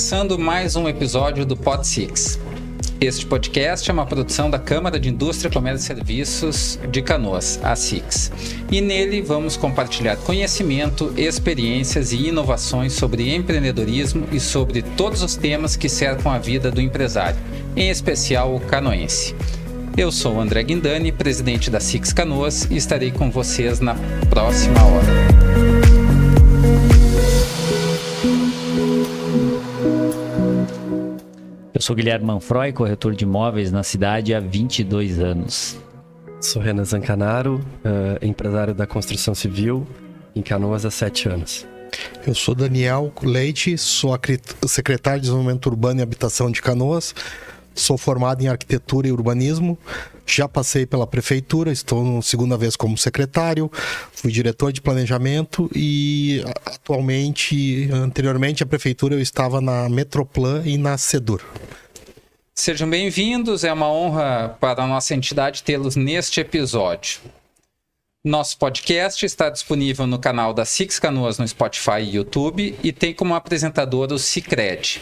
começando mais um episódio do Pod Six. Este podcast é uma produção da Câmara de Indústria, Comércio e Serviços de Canoas, a SIX. E nele vamos compartilhar conhecimento, experiências e inovações sobre empreendedorismo e sobre todos os temas que cercam a vida do empresário, em especial o canoense. Eu sou o André Guindani, presidente da SIX Canoas, e estarei com vocês na próxima hora. Eu sou Guilherme Manfroy, corretor de imóveis na cidade há 22 anos. Sou Renan Zancanaro, empresário da construção civil em Canoas há 7 anos. Eu sou Daniel Leite, sou secretário de Desenvolvimento Urbano e Habitação de Canoas. Sou formado em arquitetura e urbanismo, já passei pela prefeitura, estou na segunda vez como secretário, fui diretor de planejamento e anteriormente à prefeitura eu estava na Metroplan e na Sedur. Sejam bem-vindos, é uma honra para a nossa entidade tê-los neste episódio. Nosso podcast está disponível no canal da SIX Canoas no Spotify e YouTube e tem como apresentador o Sicredi.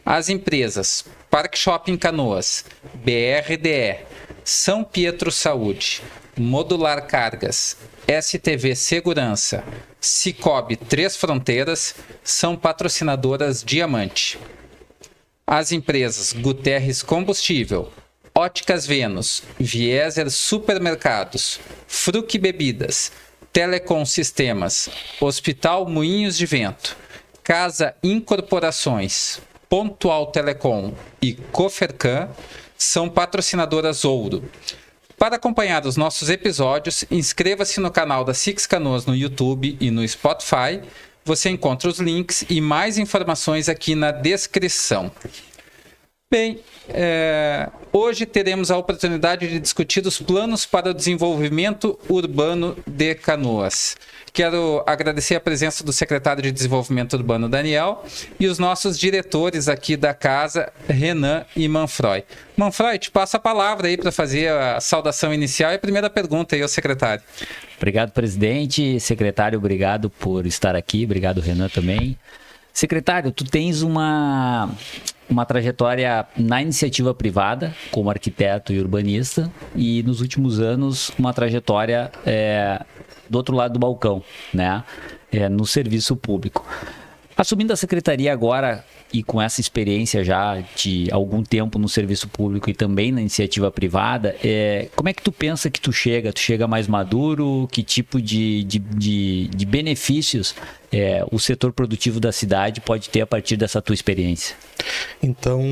As empresas Parque Shopping Canoas, BRDE, São Pietro Saúde, Modular Cargas, STV Segurança, Cicobi Três Fronteiras são patrocinadoras Diamante. As empresas Guterres Combustível, Óticas Vênus, Vieser Supermercados, Fruc Bebidas, Telecom Sistemas, Hospital Moinhos de Vento, Casa Incorporações, Pontual Telecom e Cofercan são patrocinadoras Ouro. Para acompanhar os nossos episódios, inscreva-se no canal da SIX Canoas no YouTube e no Spotify. Você encontra os links e mais informações aqui na descrição. Bem, hoje teremos a oportunidade de discutir os planos para o desenvolvimento urbano de Canoas. Quero agradecer a presença do secretário de Desenvolvimento Urbano, Daniel, e os nossos diretores aqui da casa, Renan e Manfroy. Manfroy, te passo a palavra aí para fazer a saudação inicial e a primeira pergunta aí ao secretário. Obrigado, presidente. Secretário, obrigado por estar aqui. Obrigado, Renan, também. Secretário, tu tens uma trajetória na iniciativa privada, como arquiteto e urbanista, e nos últimos anos uma trajetória do outro lado do balcão, né? No serviço público. Assumindo a secretaria agora e com essa experiência já de algum tempo no serviço público e também na iniciativa privada, como é que tu pensa que tu chega? Tu chega mais maduro? Que tipo de benefícios o setor produtivo da cidade pode ter a partir dessa tua experiência? Então,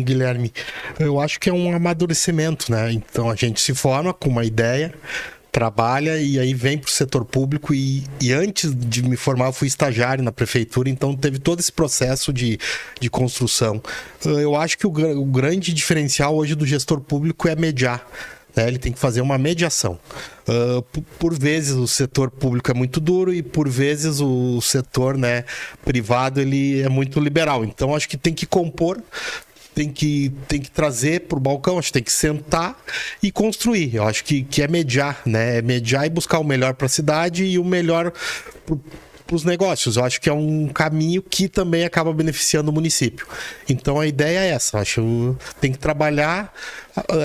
Guilherme, eu acho que é um amadurecimento, né? Então a gente se forma com uma ideia, trabalha e aí vem para o setor público e antes de me formar eu fui estagiário na prefeitura, então teve todo esse processo de construção. Eu acho que o grande diferencial hoje do gestor público é mediar, né? Ele tem que fazer uma mediação. Por vezes o setor público é muito duro e por vezes o setor, né, privado ele é muito liberal, então acho que tem que compor. Tem que trazer para o balcão, acho que tem que sentar e construir. Eu acho que é mediar, né? É mediar e buscar o melhor para a cidade e o melhor para os negócios. Eu acho que é um caminho que também acaba beneficiando o município. Então a ideia é essa. Eu acho que tem que trabalhar,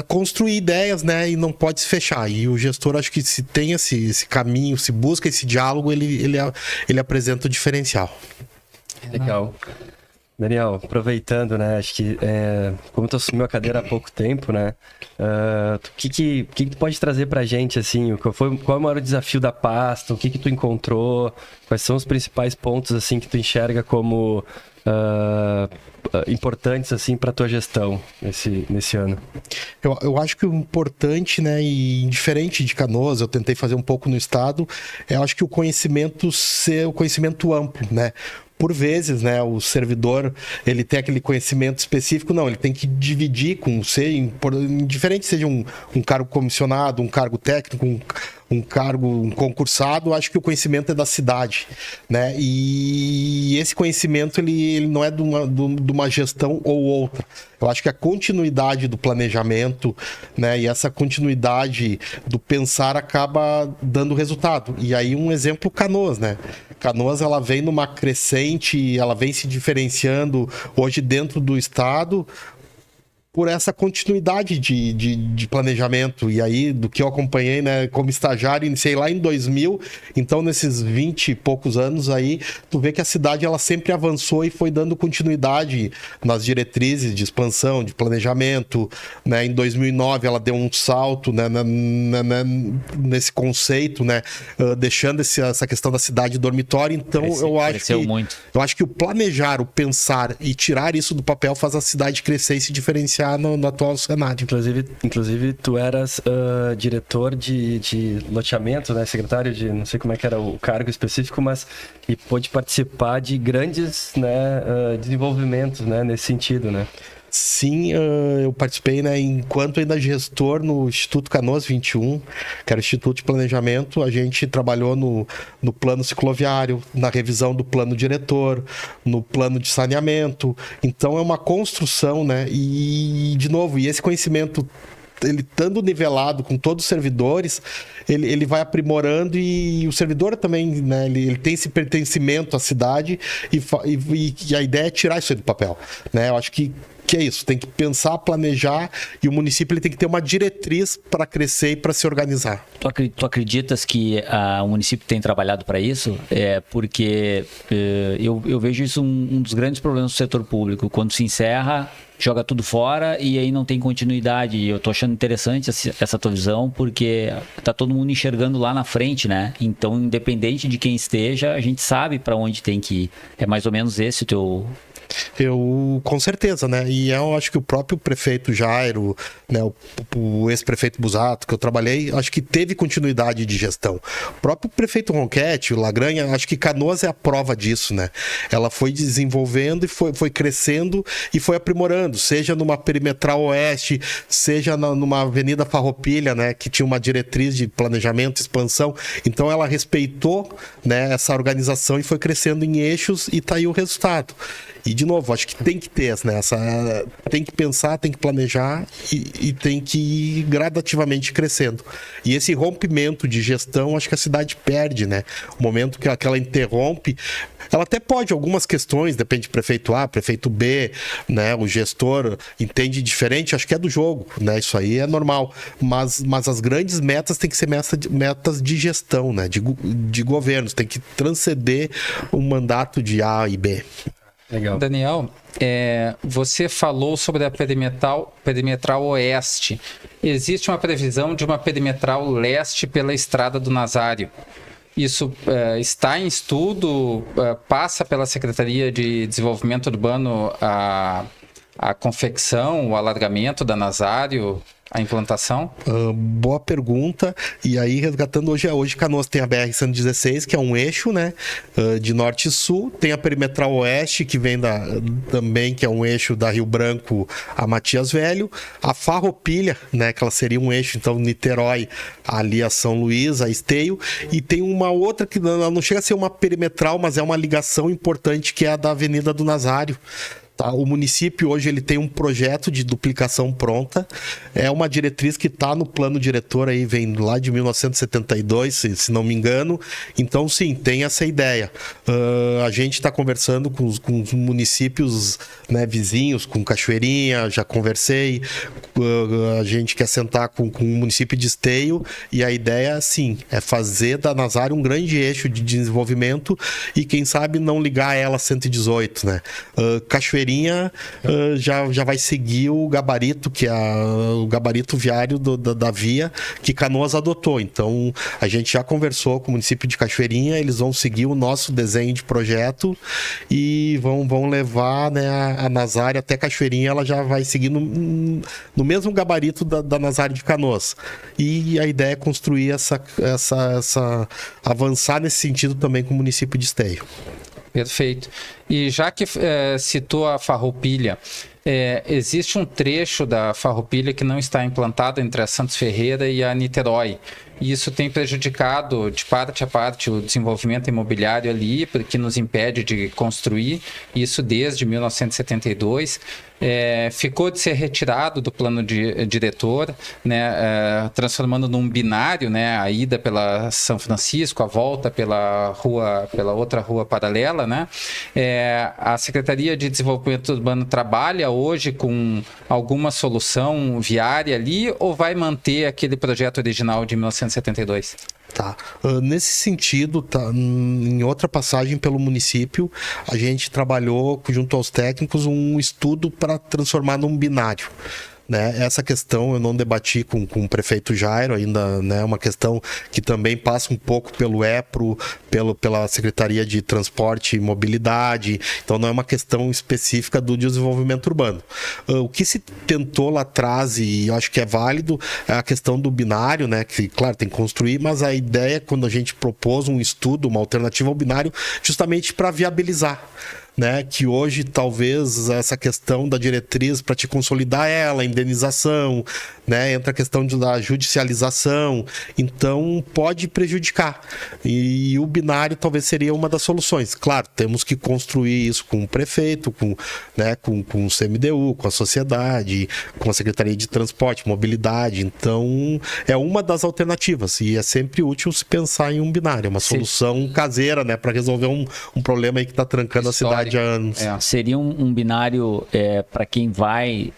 construir ideias, né? E não pode se fechar. E o gestor, acho que se tem esse caminho, se busca esse diálogo, ele apresenta o diferencial. Legal. Daniel, aproveitando, né, acho que como tu assumiu a cadeira há pouco tempo, né, o que tu pode trazer pra gente, assim, qual é o maior desafio da pasta, o que tu encontrou, quais são os principais pontos, assim, que tu enxerga como importantes, assim, pra tua gestão nesse ano? Eu acho que o importante, né, e diferente de Canoas, eu tentei fazer um pouco no estado, eu acho que o conhecimento ser o conhecimento amplo, né? Por vezes, né, o servidor, ele tem aquele conhecimento específico, não, ele tem que dividir com você, indiferente seja um cargo comissionado, um cargo técnico, um cargo concursado, acho que o conhecimento é da cidade, né, e esse conhecimento, ele não é de uma gestão ou outra. Eu acho que a continuidade do planejamento, né, e essa continuidade do pensar acaba dando resultado. E aí um exemplo, Canoas, né? Canoas, ela vem numa crescente, ela vem se diferenciando hoje dentro do estado por essa continuidade de planejamento. E aí, do que eu acompanhei, né, como estagiário, iniciei lá em 2000, então nesses 20 e poucos anos aí, tu vê que a cidade ela sempre avançou e foi dando continuidade nas diretrizes de expansão, de planejamento, né, em 2009 ela deu um salto, né, nesse conceito, né, deixando essa questão da cidade dormitória, então eu acho que o planejar, o pensar e tirar isso do papel faz a cidade crescer e se diferenciar no atual cenário. Inclusive tu eras diretor de loteamento, né? Secretário de, não sei como é que era o cargo específico, mas e pôde participar de grandes, né, desenvolvimentos, né, nesse sentido, né? Sim, eu participei, né, enquanto ainda gestor no Instituto Canoas 21, que era o Instituto de Planejamento. A gente trabalhou no plano cicloviário, na revisão do plano diretor, no plano de saneamento. Então é uma construção, né? E, de novo, esse conhecimento, ele estando nivelado com todos os servidores, ele vai aprimorando, e o servidor também, né, ele tem esse pertencimento à cidade, e a ideia é tirar isso aí do papel, né? Eu acho que é isso, tem que pensar, planejar, e o município ele tem que ter uma diretriz para crescer e para se organizar. Tu acreditas que o município tem trabalhado para isso? Porque eu vejo isso um dos grandes problemas do setor público. Quando se encerra, joga tudo fora e aí não tem continuidade. E eu tô achando interessante essa tua visão, porque tá todo mundo enxergando lá na frente, né? Então, independente de quem esteja, a gente sabe para onde tem que ir. É mais ou menos esse o teu... Com certeza, né? E eu acho que o próprio prefeito Jairo, né, o ex-prefeito Busato, que eu trabalhei, acho que teve continuidade de gestão. O próprio prefeito Ronchetti, o Lagranha, acho que Canoas é a prova disso, né? Ela foi desenvolvendo e foi crescendo e foi aprimorando, seja numa perimetral oeste, seja numa avenida Farroupilha, né, que tinha uma diretriz de planejamento, expansão. Então ela respeitou, né, essa organização e foi crescendo em eixos, e tá aí o resultado. E, de novo, acho que tem que ter, né, tem que pensar, tem que planejar e tem que ir gradativamente crescendo. E esse rompimento de gestão, acho que a cidade perde, né? O momento que ela interrompe, ela até pode, algumas questões, depende de prefeito A, prefeito B, né? O gestor entende diferente, acho que é do jogo, né? Isso aí é normal. Mas as grandes metas têm que ser metas de gestão, né? De governos, tem que transcender o mandato de A e B. Legal. Daniel, você falou sobre a perimetral oeste. Existe uma previsão de uma perimetral leste pela Estrada do Nazário. Isso está em estudo? Passa pela Secretaria de Desenvolvimento Urbano a confecção, o alargamento da Nazário? A implantação? Boa pergunta. E aí, resgatando hoje Canoas tem a BR-116, que é um eixo, né, de norte e sul. Tem a perimetral oeste, que vem também, que é um eixo da Rio Branco a Matias Velho. A Farroupilha, né, que ela seria um eixo, então, Niterói, ali a São Luís, a Esteio. E tem uma outra que não chega a ser uma perimetral, mas é uma ligação importante, que é a da Avenida do Nazário. Tá? O município hoje ele tem um projeto de duplicação pronta, é uma diretriz que está no plano diretor, aí vem lá de 1972, se não me engano. Então sim, tem essa ideia. A gente está conversando com os municípios, né, vizinhos, com Cachoeirinha, já conversei. A gente quer sentar com o município de Esteio, e a ideia sim é fazer da Nazário um grande eixo de desenvolvimento, e quem sabe não ligar ela a 118, né? Cachoeirinha já vai seguir o gabarito, que é o gabarito viário da via que Canoas adotou. Então a gente já conversou com o município de Cachoeirinha, eles vão seguir o nosso desenho de projeto e vão levar, né, a Nazário até Cachoeirinha. Ela já vai seguir no mesmo gabarito da Nazário de Canoas, e a ideia é construir avançar nesse sentido também com o município de Esteio. Perfeito. E já que citou a Farroupilha, existe um trecho da Farroupilha que não está implantado entre a Santos Ferreira e a Niterói. E isso tem prejudicado de parte a parte o desenvolvimento imobiliário ali, porque nos impede de construir, isso desde 1972. Ficou de ser retirado do plano diretor, né, transformando num binário, né, a ida pela São Francisco, a volta pela outra rua paralela, né. A Secretaria de Desenvolvimento Urbano trabalha hoje com alguma solução viária ali, ou vai manter aquele projeto original de 1972? Tá. Nesse sentido, em outra passagem pelo município, a gente trabalhou junto aos técnicos um estudo para transformar num binário. Né? Essa questão eu não debati com o prefeito Jairo ainda, né? Uma questão que também passa um pouco pelo EPRO, pela Secretaria de Transporte e Mobilidade, então não é uma questão específica do desenvolvimento urbano. O que se tentou lá atrás, e eu acho que é válido, é a questão do binário, né? Que, claro, tem que construir, mas a ideia, quando a gente propôs um estudo, uma alternativa ao binário, justamente para viabilizar. Né, que hoje talvez essa questão da diretriz para te consolidar ela, a indenização, né, entra a questão da judicialização, então pode prejudicar. E o binário talvez seria uma das soluções. Claro, temos que construir isso com o prefeito, com o CMDU, com a sociedade, com a Secretaria de Transporte e Mobilidade. Então é uma das alternativas e é sempre útil se pensar em um binário, uma solução caseira, né, para resolver um problema aí que está trancando a cidade há anos. Seria um binário para quem vai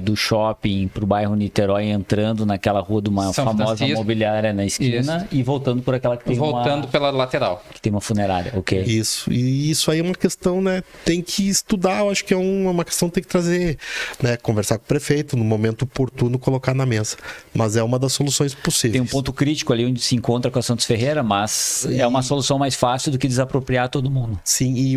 do shopping para o bairro Niterói, entrando naquela rua de uma famosa imobiliária na esquina, e voltando por aquela que tem pela lateral. Que tem uma funerária, ok. Isso. E isso aí é uma questão, né? Tem que estudar, eu acho que é uma questão que tem que trazer, né? Conversar com o prefeito, no momento oportuno, colocar na mesa. Mas é uma das soluções possíveis. Tem um ponto crítico ali onde se encontra com a Santos Ferreira, mas é uma solução mais fácil do que desapropriar todo mundo. Sim, e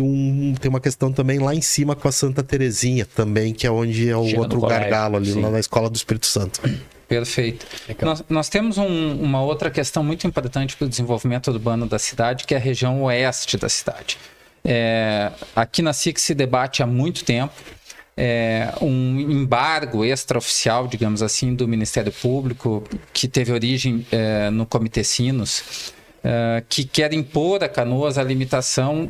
tem uma questão também lá em cima com a Santa Terezinha também, que é onde é o outro gargalo ali, lá na Escola do Espírito Santo. Perfeito. Nós temos uma outra questão muito importante para o desenvolvimento urbano da cidade, que é a região oeste da cidade. Aqui na SIC se debate há muito tempo um embargo extraoficial, digamos assim, do Ministério Público, que teve origem no Comitê Sinos, que quer impor a Canoas a limitação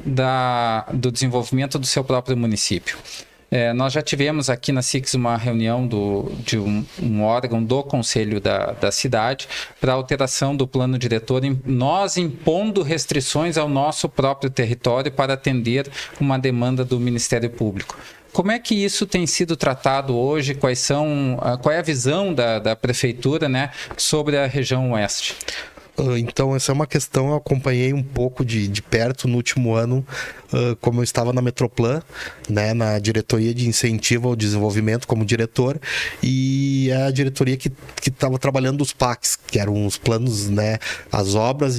do desenvolvimento do seu próprio município. Nós já tivemos aqui na SICS uma reunião de um órgão do Conselho da cidade para alteração do plano diretor, nós impondo restrições ao nosso próprio território para atender uma demanda do Ministério Público. Como é que isso tem sido tratado hoje? Qual é a visão da Prefeitura, né, sobre a região oeste? Então, essa é uma questão que eu acompanhei um pouco de perto no último ano, como eu estava na Metroplan, né, na diretoria de incentivo ao desenvolvimento como diretor, e é a diretoria que estava trabalhando os PACs, que eram os planos, né, as obras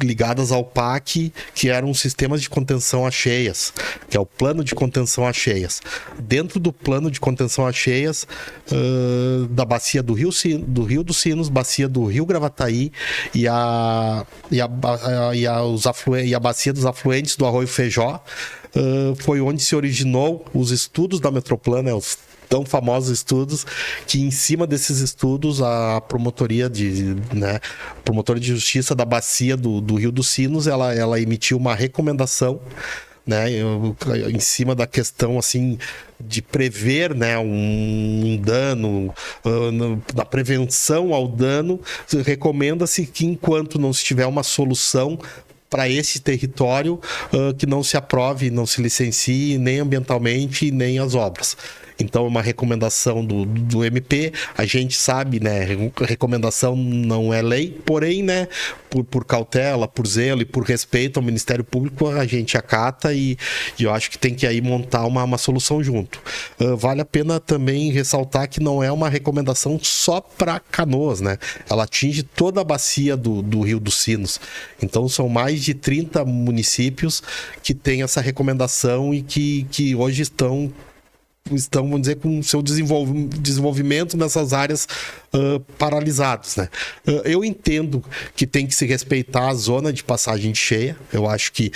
ligadas ao PAC, que eram sistemas de contenção a cheias, que é o plano de contenção a cheias. Dentro do plano de contenção a cheias, da bacia do Rio dos Sinos, bacia do Rio Gravataí, e a bacia dos afluentes do Arroio Feijó, foi onde se originou os estudos da Metroplan, né, os tão famosos estudos, que em cima desses estudos a promotoria de justiça da bacia do Rio dos Sinos, ela emitiu uma recomendação, né, em cima da questão assim de prever, né, um dano, da prevenção ao dano. Recomenda-se que enquanto não se tiver uma solução para esse território, que não se aprove, não se licencie nem ambientalmente nem as obras. Então é uma recomendação do MP. A gente sabe, né, recomendação não é lei, porém, né, por cautela, por zelo e por respeito ao Ministério Público, a gente acata e eu acho que tem que aí montar uma solução junto. Vale a pena também ressaltar que não é uma recomendação só para Canoas, né? Ela atinge toda a bacia do Rio dos Sinos. Então são mais de 30 municípios que têm essa recomendação e que hoje estão estão, vamos dizer, com o seu desenvolvimento nessas áreas paralisadas, né? Eu entendo que tem que se respeitar a zona de passagem de cheia. Eu acho que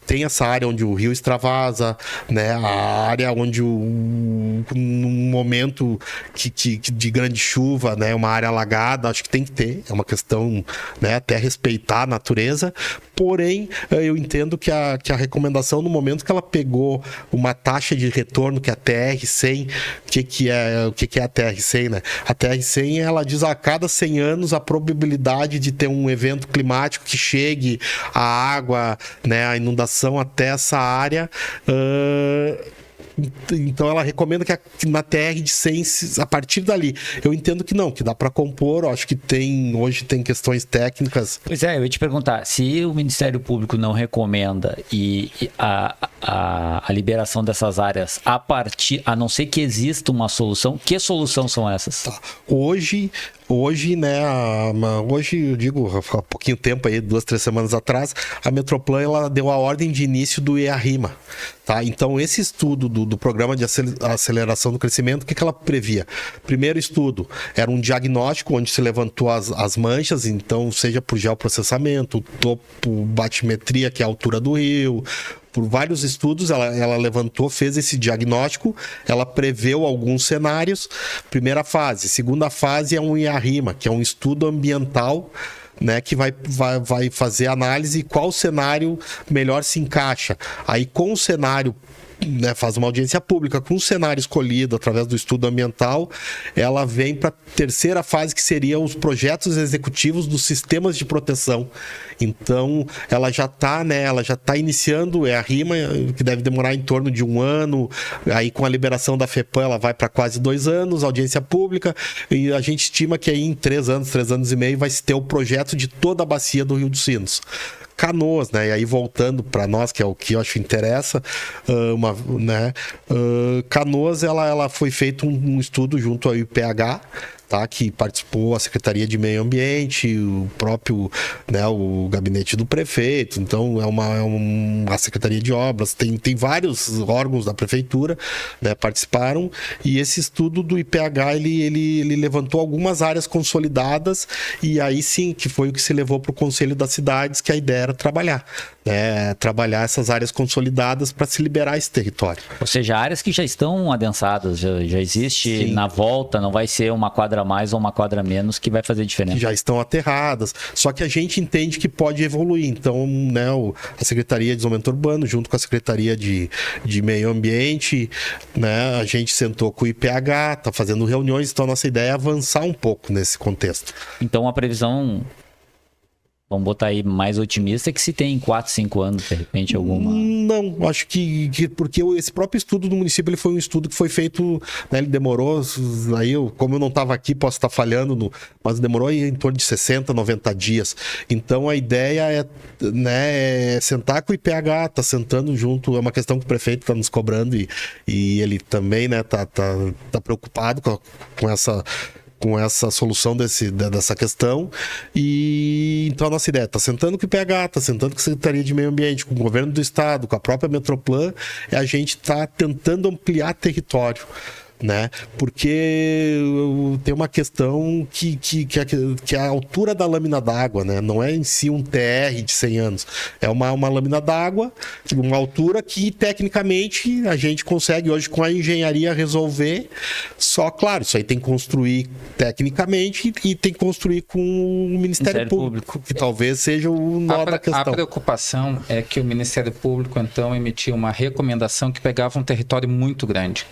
tem essa área onde o rio extravasa, né? A área onde num momento de grande chuva, né? Uma área alagada, acho que tem que ter. É uma questão, né? Até respeitar a natureza. Porém, eu entendo que a recomendação, no momento que ela pegou uma taxa de retorno, que é a TR100, o que é a TR100, né? A TR100, ela diz a cada 100 anos a probabilidade de ter um evento climático que chegue a água, né, a inundação até essa área. Então ela recomenda que na TR de 100, a partir dali. Eu entendo que não, que dá para compor. Eu acho que hoje tem questões técnicas. Pois é, eu ia te perguntar, se o Ministério Público não recomenda a liberação dessas áreas a não ser que exista uma solução, que solução são essas? Tá. Hoje, né, hoje eu digo, há pouquinho tempo aí, 2, 3 semanas atrás, a Metroplan, ela deu a ordem de início do EARIMA, tá? Então esse estudo do programa de aceleração do crescimento, o que ela previa? Primeiro estudo era um diagnóstico onde se levantou as manchas, então seja por geoprocessamento, topo, batimetria, que é a altura do rio. Por vários estudos, ela levantou, fez esse diagnóstico, ela preveu alguns cenários. Primeira fase. Segunda fase é um IARIMA, que é um estudo ambiental, né, que vai fazer análise qual cenário melhor se encaixa. Aí, com o cenário, né, faz uma audiência pública, com o cenário escolhido através do estudo ambiental, ela vem para a terceira fase, que seria os projetos executivos dos sistemas de proteção. Então, ela já está, né, iniciando, a RIMA, que deve demorar em torno de 1 ano, aí com a liberação da FEPAM ela vai para quase 2 anos, audiência pública, e a gente estima que aí em 3 anos e meio vai se ter o projeto de toda a bacia do Rio dos Sinos. Canoas, né? E aí voltando para nós, que é o que eu acho que interessa, Canoas, ela foi feito um estudo junto ao IPH, tá? Que participou a Secretaria de Meio Ambiente, o próprio, né, o gabinete do prefeito. Então é uma Secretaria de Obras, tem vários órgãos da prefeitura, né, participaram, e esse estudo do IPH ele levantou algumas áreas consolidadas, e aí sim que foi o que se levou para o Conselho das Cidades, que a ideia era trabalhar essas áreas consolidadas para se liberar esse território. Ou seja, áreas que já estão adensadas, já existe. Sim. Na volta, não vai ser uma quadra a mais ou uma quadra a menos que vai fazer diferença. Que já estão aterradas, só que a gente entende que pode evoluir. Então, né, a Secretaria de Desenvolvimento Urbano, junto com a Secretaria de Meio Ambiente, né, a gente sentou com o IPH, está fazendo reuniões, então a nossa ideia é avançar um pouco nesse contexto. Então a previsão, vamos botar aí mais otimista, que se tem 4, 5 anos, de repente, alguma... Não, acho que porque esse próprio estudo do município, ele foi um estudo que foi feito, né, ele demorou, aí como eu não estava aqui, posso estar falhando, mas demorou em torno de 60, 90 dias. Então a ideia é sentar com o IPH, tá sentando junto, é uma questão que o prefeito está nos cobrando, e ele também, né, tá preocupado com essa solução dessa questão. E então a nossa ideia está sentando com o IPH, está sentando com a Secretaria de Meio Ambiente, com o governo do estado, com a própria Metroplan, e a gente está tentando ampliar território, né? Porque tem uma questão que é a altura da lâmina d'água, né? Não é em si um TR de 100 anos, é uma lâmina d'água, uma altura que tecnicamente a gente consegue hoje com a engenharia resolver. Só, claro, isso aí tem que construir tecnicamente e tem que construir com o Ministério Público, que talvez seja o nó da questão. A preocupação é que o Ministério Público então emitiu uma recomendação que pegava um território muito grande,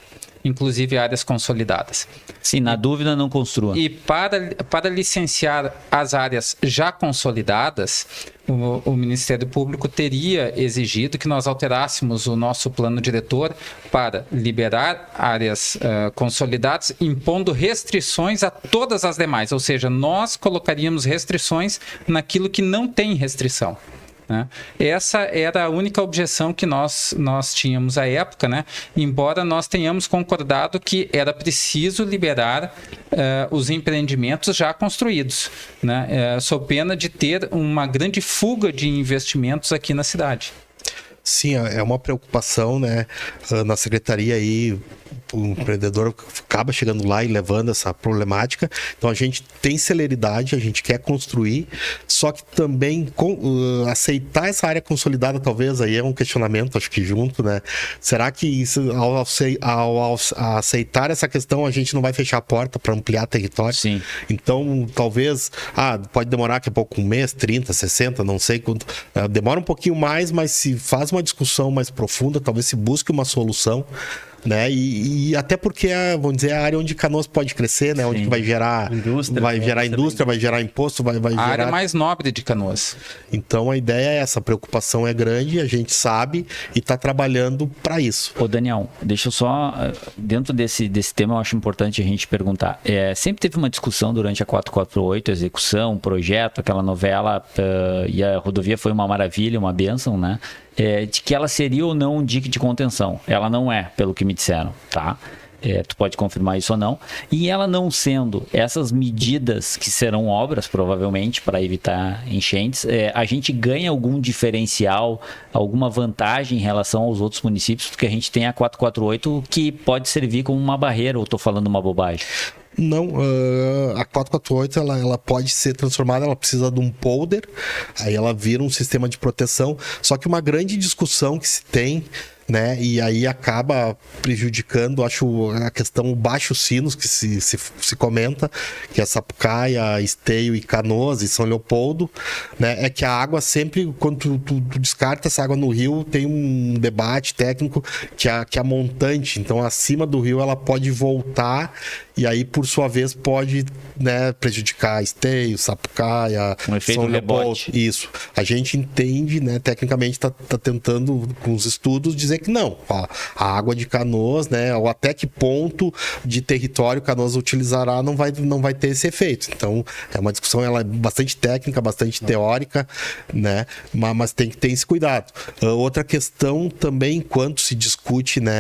inclusive áreas consolidadas. Sim, na dúvida não construa. E para licenciar as áreas já consolidadas, o Ministério Público teria exigido que nós alterássemos o nosso plano diretor para liberar áreas consolidadas, impondo restrições a todas as demais. Ou seja, nós colocaríamos restrições naquilo que não tem restrição, né? Essa era a única objeção que nós tínhamos à época, né? Embora nós tenhamos concordado que era preciso liberar os empreendimentos já construídos, né? Sob pena de ter uma grande fuga de investimentos aqui na cidade. Sim, é uma preocupação, né, na secretaria aí, o empreendedor acaba chegando lá e levando essa problemática. Então a gente tem celeridade, a gente quer construir, só que também aceitar essa área consolidada, talvez, aí é um questionamento, acho que junto, né? Será que isso, ao aceitar essa questão, a gente não vai fechar a porta para ampliar território? Sim. Então, talvez, pode demorar daqui a pouco um mês, 30, 60, não sei quanto. Demora um pouquinho mais, mas se faz uma discussão mais profunda, talvez se busque uma solução, né? E até porque, vamos dizer, a área onde Canoas pode crescer, né? Onde vai gerar indústria, vai gerar imposto, vai A gerar... área mais nobre de Canoas. Então a ideia é essa, a preocupação é grande, a gente sabe e está trabalhando para isso. Ô Daniel, deixa eu só, dentro desse tema eu acho importante a gente perguntar, sempre teve uma discussão durante a 448, execução, projeto, aquela novela, e a rodovia foi uma maravilha, uma bênção, né? De que ela seria ou não um dique de contenção. Ela não é, pelo que me disseram, tá? Tu pode confirmar isso ou não. E ela não sendo, essas medidas que serão obras, provavelmente, para evitar enchentes, a gente ganha algum diferencial, alguma vantagem em relação aos outros municípios, porque a gente tem a 448 que pode servir como uma barreira, ou estou falando uma bobagem? Não, a 448 ela pode ser transformada, ela precisa de um polder, aí ela vira um sistema de proteção, só que uma grande discussão que se tem, né, e aí acaba prejudicando, acho, a questão baixos sinos que se comenta, que é Sapucaia, Esteio e Canoas e São Leopoldo, né, é que a água sempre, quando tu descarta essa água no rio, tem um debate técnico que a montante, então acima do rio ela pode voltar e aí por sua vez pode, né, prejudicar Esteio, Sapucaia, um efeito São Leopoldo. rebote. Isso. A gente entende, né, tecnicamente está tentando com os estudos dizer que não, a água de Canoas, né, ou até que ponto de território Canoas utilizará não vai ter esse efeito. Então, é uma discussão, ela é bastante técnica, bastante teórica, né, mas tem que ter esse cuidado. Outra questão também, enquanto se discute, né,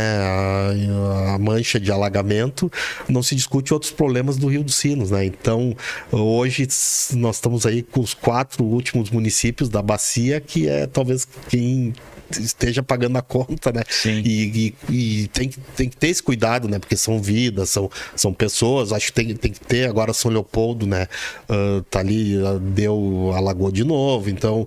a mancha de alagamento, não se discute outros problemas do Rio dos Sinos, né, então, hoje nós estamos aí com os 4 últimos municípios da bacia, que é talvez quem esteja pagando a conta, né? Sim. E tem que ter esse cuidado, né? Porque são vidas, são pessoas. Acho que tem que ter agora São Leopoldo, né? Tá ali, alagou de novo. Então,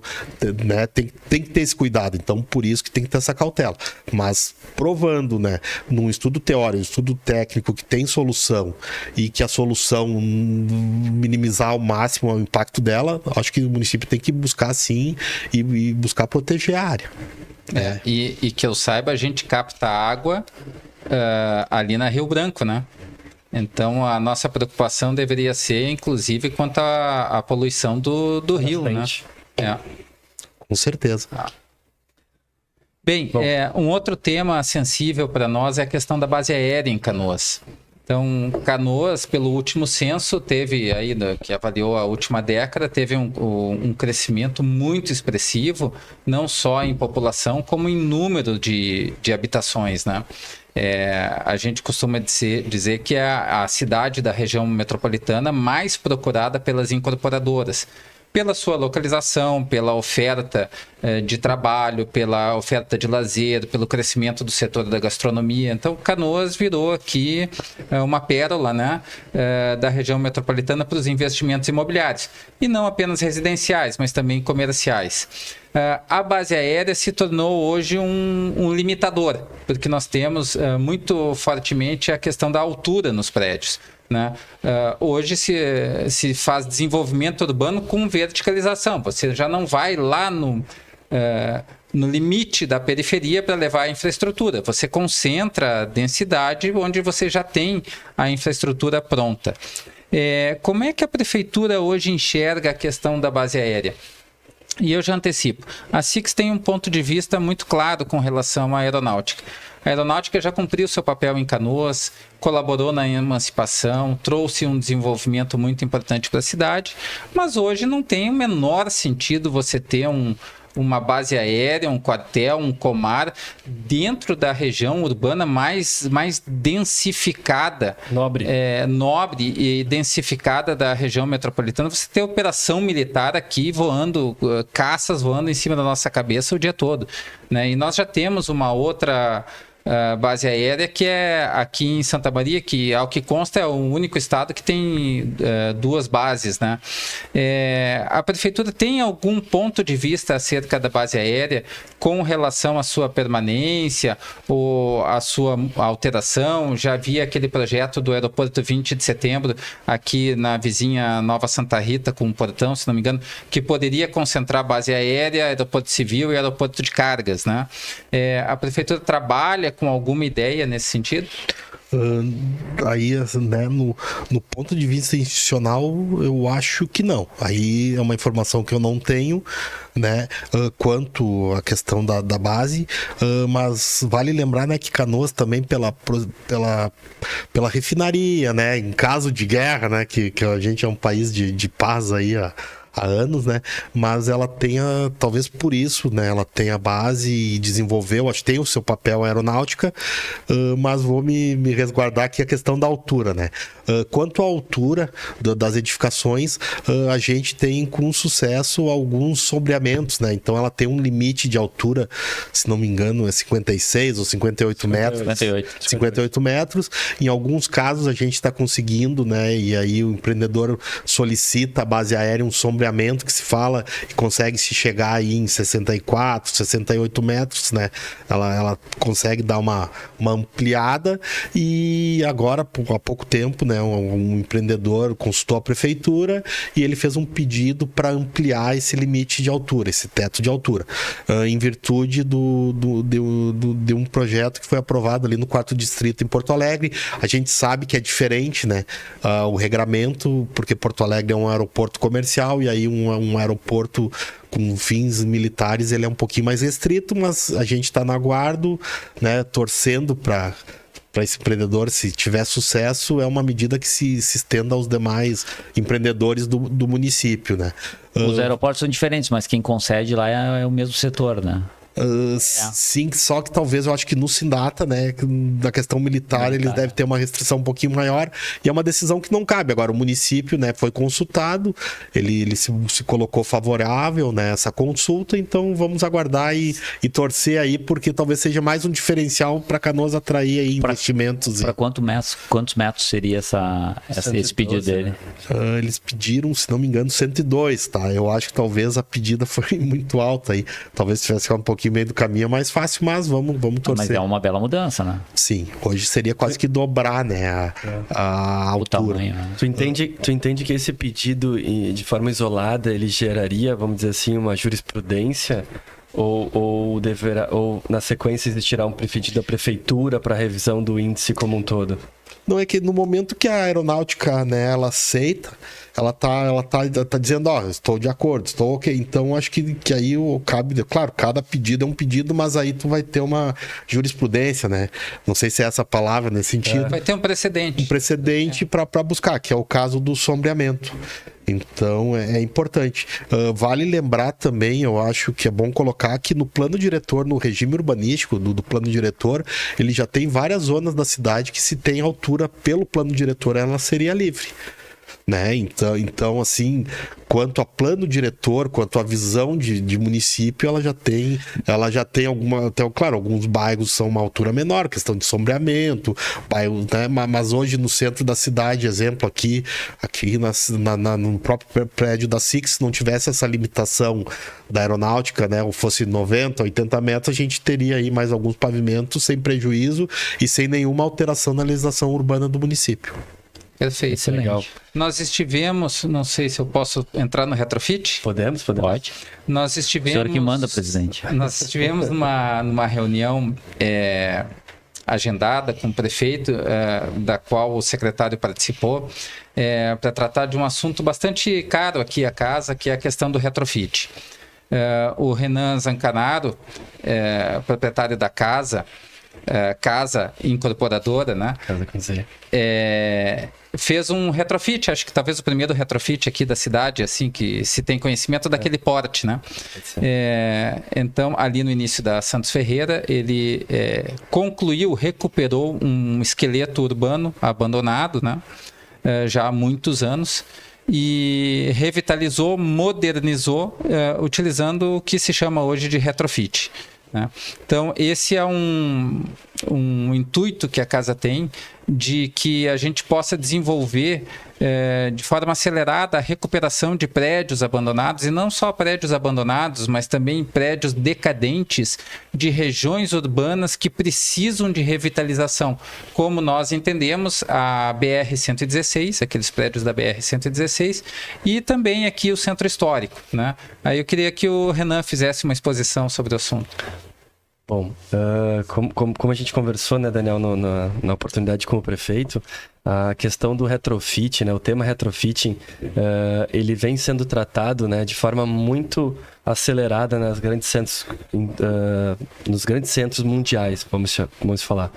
né? Tem que ter esse cuidado. Então, por isso que tem que ter essa cautela. Mas provando, né? Num estudo teórico, estudo técnico que tem solução e que a solução minimizar ao máximo o impacto dela, acho que o município tem que buscar sim e buscar proteger a área. E que eu saiba, a gente capta água ali na Rio Branco, né? Então a nossa preocupação deveria ser, inclusive, quanto à poluição do rio, né? Com certeza. Bem, um outro tema sensível para nós é a questão da base aérea em Canoas. Então, Canoas, pelo último censo, teve aí, que avaliou a última década, teve um crescimento muito expressivo, não só em população, como em número de habitações, né? A gente costuma dizer que é a cidade da região metropolitana mais procurada pelas incorporadoras, pela sua localização, pela oferta de trabalho, pela oferta de lazer, pelo crescimento do setor da gastronomia. Então, Canoas virou aqui uma pérola, né, da região metropolitana para os investimentos imobiliários. E não apenas residenciais, mas também comerciais. A base aérea se tornou hoje um limitador, porque nós temos muito fortemente a questão da altura nos prédios, né? Hoje se faz desenvolvimento urbano com verticalização. Você já não vai lá no limite da periferia para levar a infraestrutura. Você concentra a densidade onde você já tem a infraestrutura pronta. Como é que a prefeitura hoje enxerga a questão da base aérea? E eu já antecipo. A SIX tem um ponto de vista muito claro com relação à aeronáutica. A aeronáutica já cumpriu seu papel em Canoas, colaborou na emancipação, trouxe um desenvolvimento muito importante para a cidade, mas hoje não tem o menor sentido você ter uma base aérea, um quartel, um comar dentro da região urbana mais densificada, nobre e densificada da região metropolitana. Você tem operação militar aqui voando, caças voando em cima da nossa cabeça o dia todo, né? E nós já temos uma outra base aérea, que é aqui em Santa Maria, que ao que consta é o único estado que tem 2 bases, né? A prefeitura tem algum ponto de vista acerca da base aérea com relação à sua permanência ou à sua alteração? Já havia aquele projeto do aeroporto 20 de setembro aqui na vizinha Nova Santa Rita, com um portão, se não me engano, que poderia concentrar base aérea, aeroporto civil e aeroporto de cargas, né? A prefeitura trabalha com alguma ideia nesse sentido? Aí, né, no ponto de vista institucional, eu acho que não. Aí é uma informação que eu não tenho, né, quanto à questão da base, mas vale lembrar, né, que Canoas também pela refinaria, né, em caso de guerra, né, que a gente é um país de paz aí há anos, né? Mas ela tenha, talvez por isso, né? Ela tem a base e desenvolveu, acho que tem o seu papel aeronáutica, mas vou me resguardar aqui a questão da altura, né? Quanto à altura das edificações, a gente tem com sucesso alguns sombreamentos, né? Então ela tem um limite de altura, se não me engano, é 56 ou 58 metros. 58 metros. Em alguns casos a gente está conseguindo, né? E aí o empreendedor solicita a base aérea um sombreamento que se fala e consegue se chegar aí em 64, 68 metros, né? Ela consegue dar uma ampliada e agora, há pouco tempo, né? Um empreendedor consultou a prefeitura e ele fez um pedido para ampliar esse limite de altura, esse teto de altura, em virtude de um projeto que foi aprovado ali no 4º Distrito em Porto Alegre. A gente sabe que é diferente, né? O regramento, porque Porto Alegre é um aeroporto comercial e aí um aeroporto com fins militares ele é um pouquinho mais restrito, mas a gente está no aguardo, né, torcendo para esse empreendedor, se tiver sucesso, é uma medida que se estenda aos demais empreendedores do município, né? Os aeroportos são diferentes, mas quem concede lá é o mesmo setor, né? Sim, só que talvez eu acho que no Sindata, né, da questão militar, eles devem ter uma restrição um pouquinho maior e é uma decisão que não cabe. Agora o município, né, foi consultado, ele se colocou favorável, né, essa consulta, então vamos aguardar e torcer aí, porque talvez seja mais um diferencial para Canoas atrair aí investimentos. Para quantos metros seria esse pedido dele? Eles pediram, se não me engano, 102, tá? Eu acho que talvez a pedida foi muito alta aí, talvez tivesse ficado um pouquinho meio do caminho é mais fácil, mas vamos torcer. Mas é uma bela mudança, né? Sim, hoje seria quase que dobrar, né, a altura. Tamanho, né? Tu entende que esse pedido, de forma isolada, ele geraria, vamos dizer assim, uma jurisprudência? Ou na sequência existirá um pedido da prefeitura para revisão do índice como um todo? Não, é que no momento que a aeronáutica, né, ela aceita, ela tá dizendo, estou de acordo, estou ok. Então, acho que aí cabe, claro, cada pedido é um pedido, mas aí tu vai ter uma jurisprudência, né? Não sei se é essa palavra nesse sentido. Vai ter um precedente. Um precedente para buscar, que é o caso do sombreamento. Então, é importante. Vale lembrar também, eu acho que é bom colocar que no plano diretor, no regime urbanístico do plano diretor, ele já tem várias zonas da cidade que, se tem altura pelo plano diretor, ela seria livre, né? Então, assim, quanto a plano diretor, quanto a visão de município, ela já tem alguma, até, claro, alguns bairros são uma altura menor, questão de sombreamento, bairros, né? Mas hoje no centro da cidade, exemplo, aqui no próprio prédio da SIX, se não tivesse essa limitação da aeronáutica, né, ou fosse 90, 80 metros, a gente teria aí mais alguns pavimentos sem prejuízo e sem nenhuma alteração na legislação urbana do município. Perfeito. Excelente. Legal. Nós estivemos, não sei se eu posso entrar no retrofit. Podemos? Pode. Nós O estivemos. senhor que manda, presidente. Nós estivemos numa reunião agendada com o prefeito, da qual o secretário participou, para tratar de um assunto bastante caro aqui à casa, que é a questão do retrofit. O Renan Zancanaro, proprietário da casa incorporadora, né? Casa com Z. Fez um retrofit, acho que talvez o primeiro retrofit aqui da cidade, assim, que se tem conhecimento daquele porte, né? Então, ali no início da Santos Ferreira, ele recuperou um esqueleto urbano abandonado, né? Já há muitos anos, e revitalizou, modernizou, utilizando o que se chama hoje de retrofit, né? Então, esse é um um intuito que a casa tem de que a gente possa desenvolver de forma acelerada a recuperação de prédios abandonados, e não só prédios abandonados, mas também prédios decadentes de regiões urbanas que precisam de revitalização. Como nós entendemos, a BR-116, aqueles prédios da BR-116, e também aqui o Centro Histórico, né? Aí eu queria que o Renan fizesse uma exposição sobre o assunto. Bom, como a gente conversou, né, Daniel, na oportunidade como prefeito, a questão do retrofit, né, o tema retrofitting, ele vem sendo tratado, né, de forma muito acelerada nos grandes centros mundiais, vamos falar.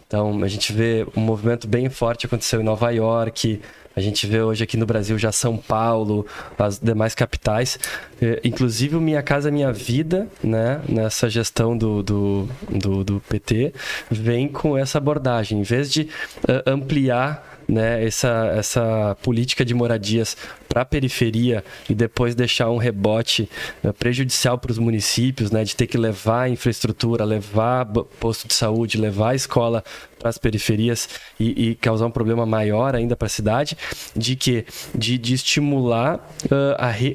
Então, a gente vê um movimento bem forte aconteceu em Nova York. A gente vê hoje aqui no Brasil já São Paulo, as demais capitais. Inclusive o Minha Casa Minha Vida, né, nessa gestão do PT, vem com essa abordagem. Em vez de ampliar, né, essa política de moradias para a periferia e depois deixar um rebote prejudicial para os municípios, né, de ter que levar infraestrutura, levar posto de saúde, levar escola para as periferias e causar um problema maior ainda para a cidade, de estimular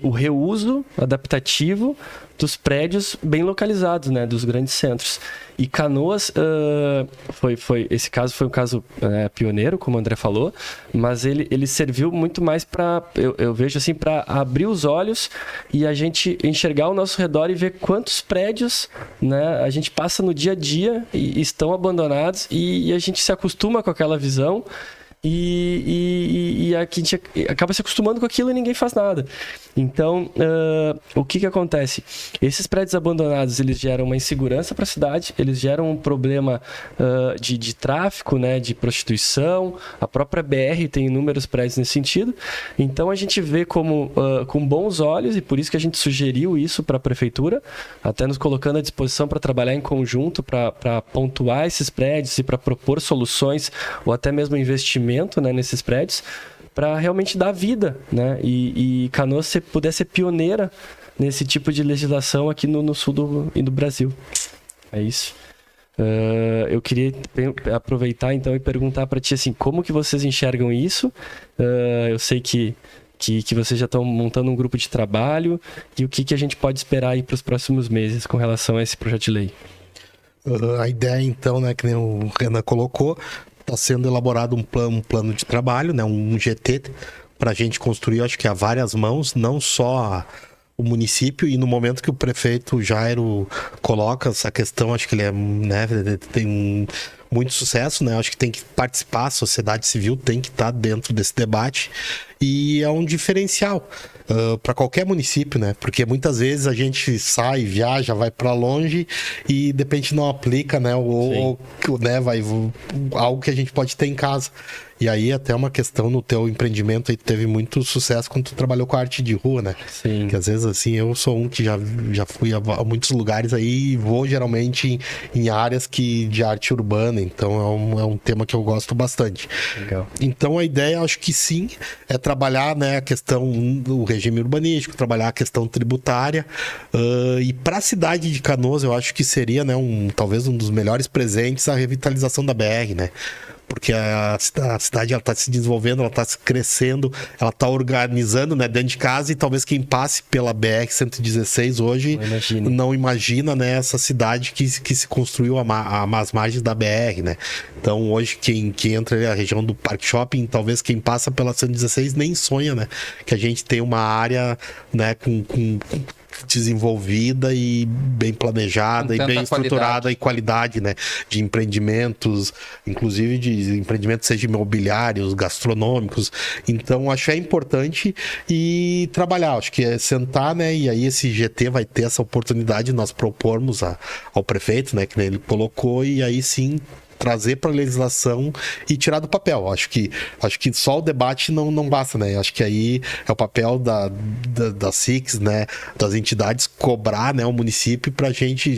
o reuso adaptativo dos prédios bem localizados, né, dos grandes centros. E Canoas, esse caso foi um caso pioneiro, como o André falou, mas ele serviu muito mais para, eu vejo assim, para abrir os olhos e a gente enxergar ao nosso redor e ver quantos prédios, né, a gente passa no dia a dia e estão abandonados, e a gente se acostuma com aquela visão. E a gente acaba se acostumando com aquilo e ninguém faz nada. Então, o que acontece? Esses prédios abandonados, eles geram uma insegurança para a cidade, eles geram um problema de tráfico, né, de prostituição. A própria BR tem inúmeros prédios nesse sentido. Então, a gente vê com bons olhos, e por isso que a gente sugeriu isso para a prefeitura, até nos colocando à disposição para trabalhar em conjunto, para pontuar esses prédios e para propor soluções ou até mesmo investimento, né, nesses prédios, para realmente dar vida, né? E Canoas puder ser pioneira nesse tipo de legislação aqui no sul do Brasil. É isso. Eu queria aproveitar então e perguntar para ti assim, como que vocês enxergam isso? Eu sei que vocês já estão montando um grupo de trabalho, e o que a gente pode esperar aí para os próximos meses com relação a esse projeto de lei? A ideia então, né, que nem o Renan colocou, está sendo elaborado um plano de trabalho, né, um GT, para a gente construir, acho que a várias mãos, não só o município, e no momento que o prefeito Jairo coloca essa questão, acho que ele tem muito sucesso, né? Acho que tem que participar, a sociedade civil tem que estar dentro desse debate, e é um diferencial para qualquer município, né? Porque muitas vezes a gente sai, viaja, vai para longe e de repente não aplica, né? Ou né, algo que a gente pode ter em casa. E aí até uma questão no teu empreendimento aí, teve muito sucesso quando tu trabalhou com a arte de rua, né? Sim. Que às vezes assim, eu sou um que já fui a muitos lugares aí e vou geralmente em áreas de arte urbana, então é um tema que eu gosto bastante. Legal. Então a ideia, acho que sim, é trabalhar, né, a questão do regime urbanístico, trabalhar a questão tributária, e para a cidade de Canoas eu acho que seria, né, talvez um dos melhores presentes a revitalização da BR, né? Porque a cidade está se desenvolvendo, ela está crescendo, ela está organizando, né, dentro de casa, e talvez quem passe pela BR-116 hoje não imagina, né, essa cidade que se construiu às margens da BR, né? Então hoje quem entra na região do Parque Shopping, talvez quem passa pela 116 nem sonha, né, que a gente tem uma área, né, com desenvolvida e bem planejada e bem estruturada, e qualidade, né, de empreendimentos, inclusive de empreendimentos, seja imobiliários, gastronômicos. Então acho que é importante e trabalhar, acho que é sentar, né, e aí esse GT vai ter essa oportunidade de nós propormos ao prefeito, né, que ele colocou, e aí sim trazer para a legislação e tirar do papel. Acho que só o debate não basta, né? Acho que aí é o papel da SICS, né? Das entidades cobrar, né, o município para a gente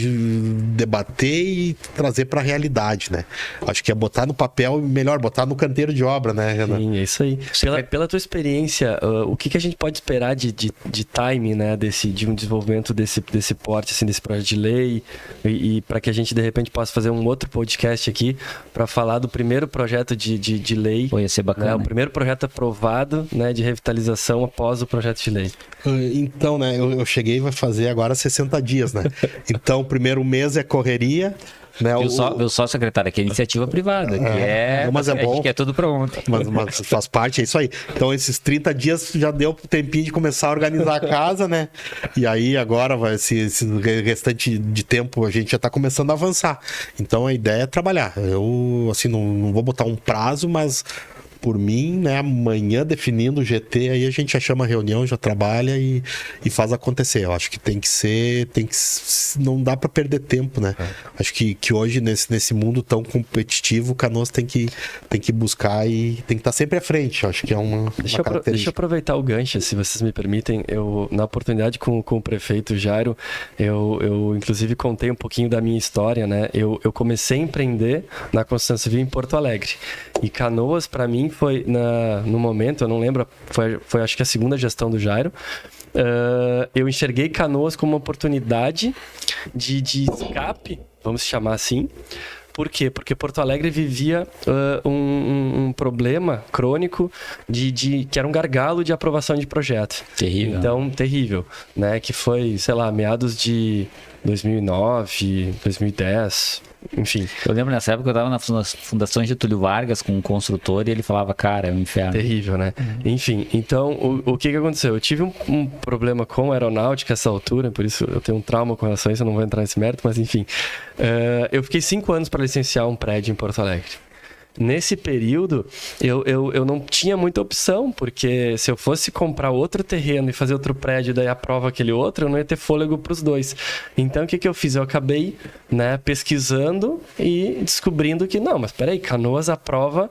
debater e trazer para a realidade, né? Acho que é botar no papel, melhor, botar no canteiro de obra, né, Renan? Sim, é isso aí. Pela tua experiência, o que a gente pode esperar de time, né, de um desenvolvimento desse porte, assim, desse projeto de lei, e para que a gente, de repente, possa fazer um outro podcast aqui para falar do primeiro projeto de lei. Pô, ia ser bacana. Né, o primeiro projeto aprovado, né, de revitalização após o projeto de lei. Então, né, eu cheguei, vai fazer agora 60 dias, né? Então, o primeiro mês é correria, né? Viu só, secretário, que é iniciativa privada, mas é bom. A gente quer tudo pra ontem. Mas faz parte, é isso aí. Então, esses 30 dias já deu um tempinho de começar a organizar a casa, né? E aí, agora, esse restante de tempo, a gente já tá começando a avançar. Então, a ideia é trabalhar. Eu, assim, não vou botar um prazo, mas... Por mim, né, amanhã definindo o GT, aí a gente já chama a reunião, já trabalha e faz acontecer. Eu acho que não dá para perder tempo, né? Acho que hoje, nesse mundo tão competitivo, o Canoas tem que buscar e tem que estar sempre à frente. Acho que é uma característica. Deixa eu aproveitar o gancho, se vocês me permitem. Na oportunidade com o prefeito Jairo, eu inclusive contei um pouquinho da minha história, né? Eu comecei a empreender na construção civil em Porto Alegre. E Canoas, para mim, foi no momento, eu não lembro, foi acho que a segunda gestão do Jairo. Eu enxerguei Canoas como uma oportunidade de escape, vamos chamar assim. Por quê? Porque Porto Alegre vivia um problema crônico que era um gargalo de aprovação de projeto. Terrível. Então, terrível, né? Que foi, sei lá, meados de 2009, 2010... Enfim. Eu lembro nessa época eu tava na Fundação Getúlio Vargas com um construtor e ele falava, cara, é um inferno. Terrível, né? Enfim, então o que aconteceu? Eu tive um problema com a aeronáutica essa altura, por isso eu tenho um trauma com relação a isso, eu não vou entrar nesse mérito, mas enfim. Eu fiquei 5 anos para licenciar um prédio em Porto Alegre. Nesse período, eu não tinha muita opção, porque se eu fosse comprar outro terreno e fazer outro prédio, daí aprova aquele outro, eu não ia ter fôlego para os dois. Então, o que eu fiz? Eu acabei, né, pesquisando e descobrindo que, não, mas peraí, Canoas aprova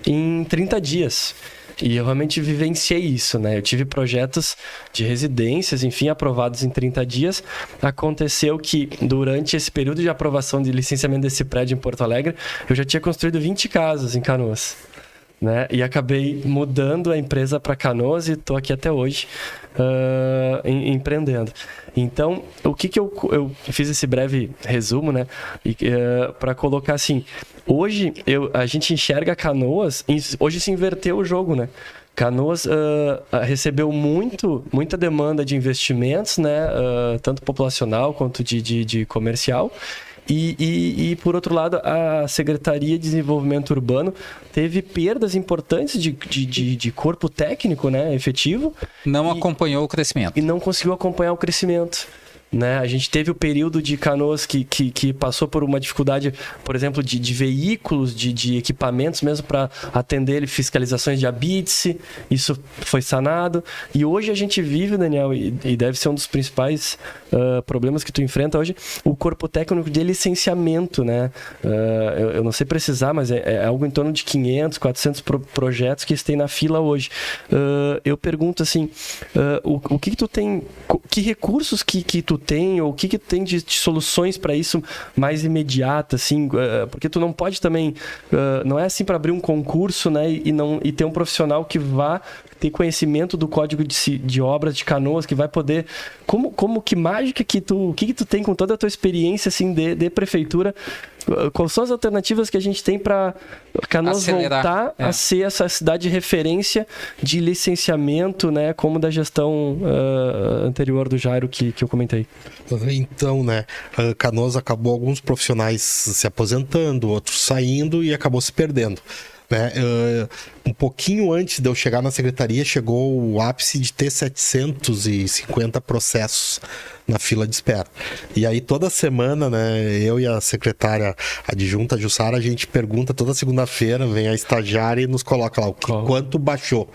em 30 dias. E eu realmente vivenciei isso, né? Eu tive projetos de residências, enfim, aprovados em 30 dias. Aconteceu que, durante esse período de aprovação de licenciamento desse prédio em Porto Alegre, eu já tinha construído 20 casas em Canoas, né? E acabei mudando a empresa para Canoas e estou aqui até hoje empreendendo. Então, o que eu fiz esse breve resumo, né? Para colocar assim, hoje a gente enxerga Canoas, hoje se inverteu o jogo, né? Canoas recebeu muita demanda de investimentos, né? Tanto populacional quanto de comercial. E, por outro lado, a Secretaria de Desenvolvimento Urbano teve perdas importantes de corpo técnico, né, efetivo. Não acompanhou o crescimento. E não conseguiu acompanhar o crescimento. Né? A gente teve o período de Canoas que passou por uma dificuldade, por exemplo, de veículos, de equipamentos mesmo para atender fiscalizações de habite. Isso foi sanado. E hoje a gente vive, Daniel, e deve ser um dos principais problemas que tu enfrenta hoje, o corpo técnico de licenciamento. Né? Eu não sei precisar, mas é algo em torno de 500, 400 projetos que estão na fila hoje. Eu pergunto assim, o que tu tem, que recursos que tu tem, ou o que tu tem de soluções para isso mais imediata, assim, porque tu não pode também, não é assim para abrir um concurso, né, e ter um profissional que vá ter conhecimento do código de obras de Canoas, que vai poder, que mágica que tu tem com toda a tua experiência, assim, de prefeitura, quais são as alternativas que a gente tem para Canoas voltar a ser essa cidade de referência de licenciamento, né, como da gestão anterior do Jairo que eu comentei? Então, né, Canoas acabou alguns profissionais se aposentando, outros saindo e acabou se perdendo. Né? Um pouquinho antes de eu chegar na secretaria, chegou o ápice de ter 750 processos, na fila de espera. E aí toda semana, né, eu e a secretária adjunta, Jussara, a gente pergunta toda segunda-feira, vem a estagiária e nos coloca lá quanto baixou.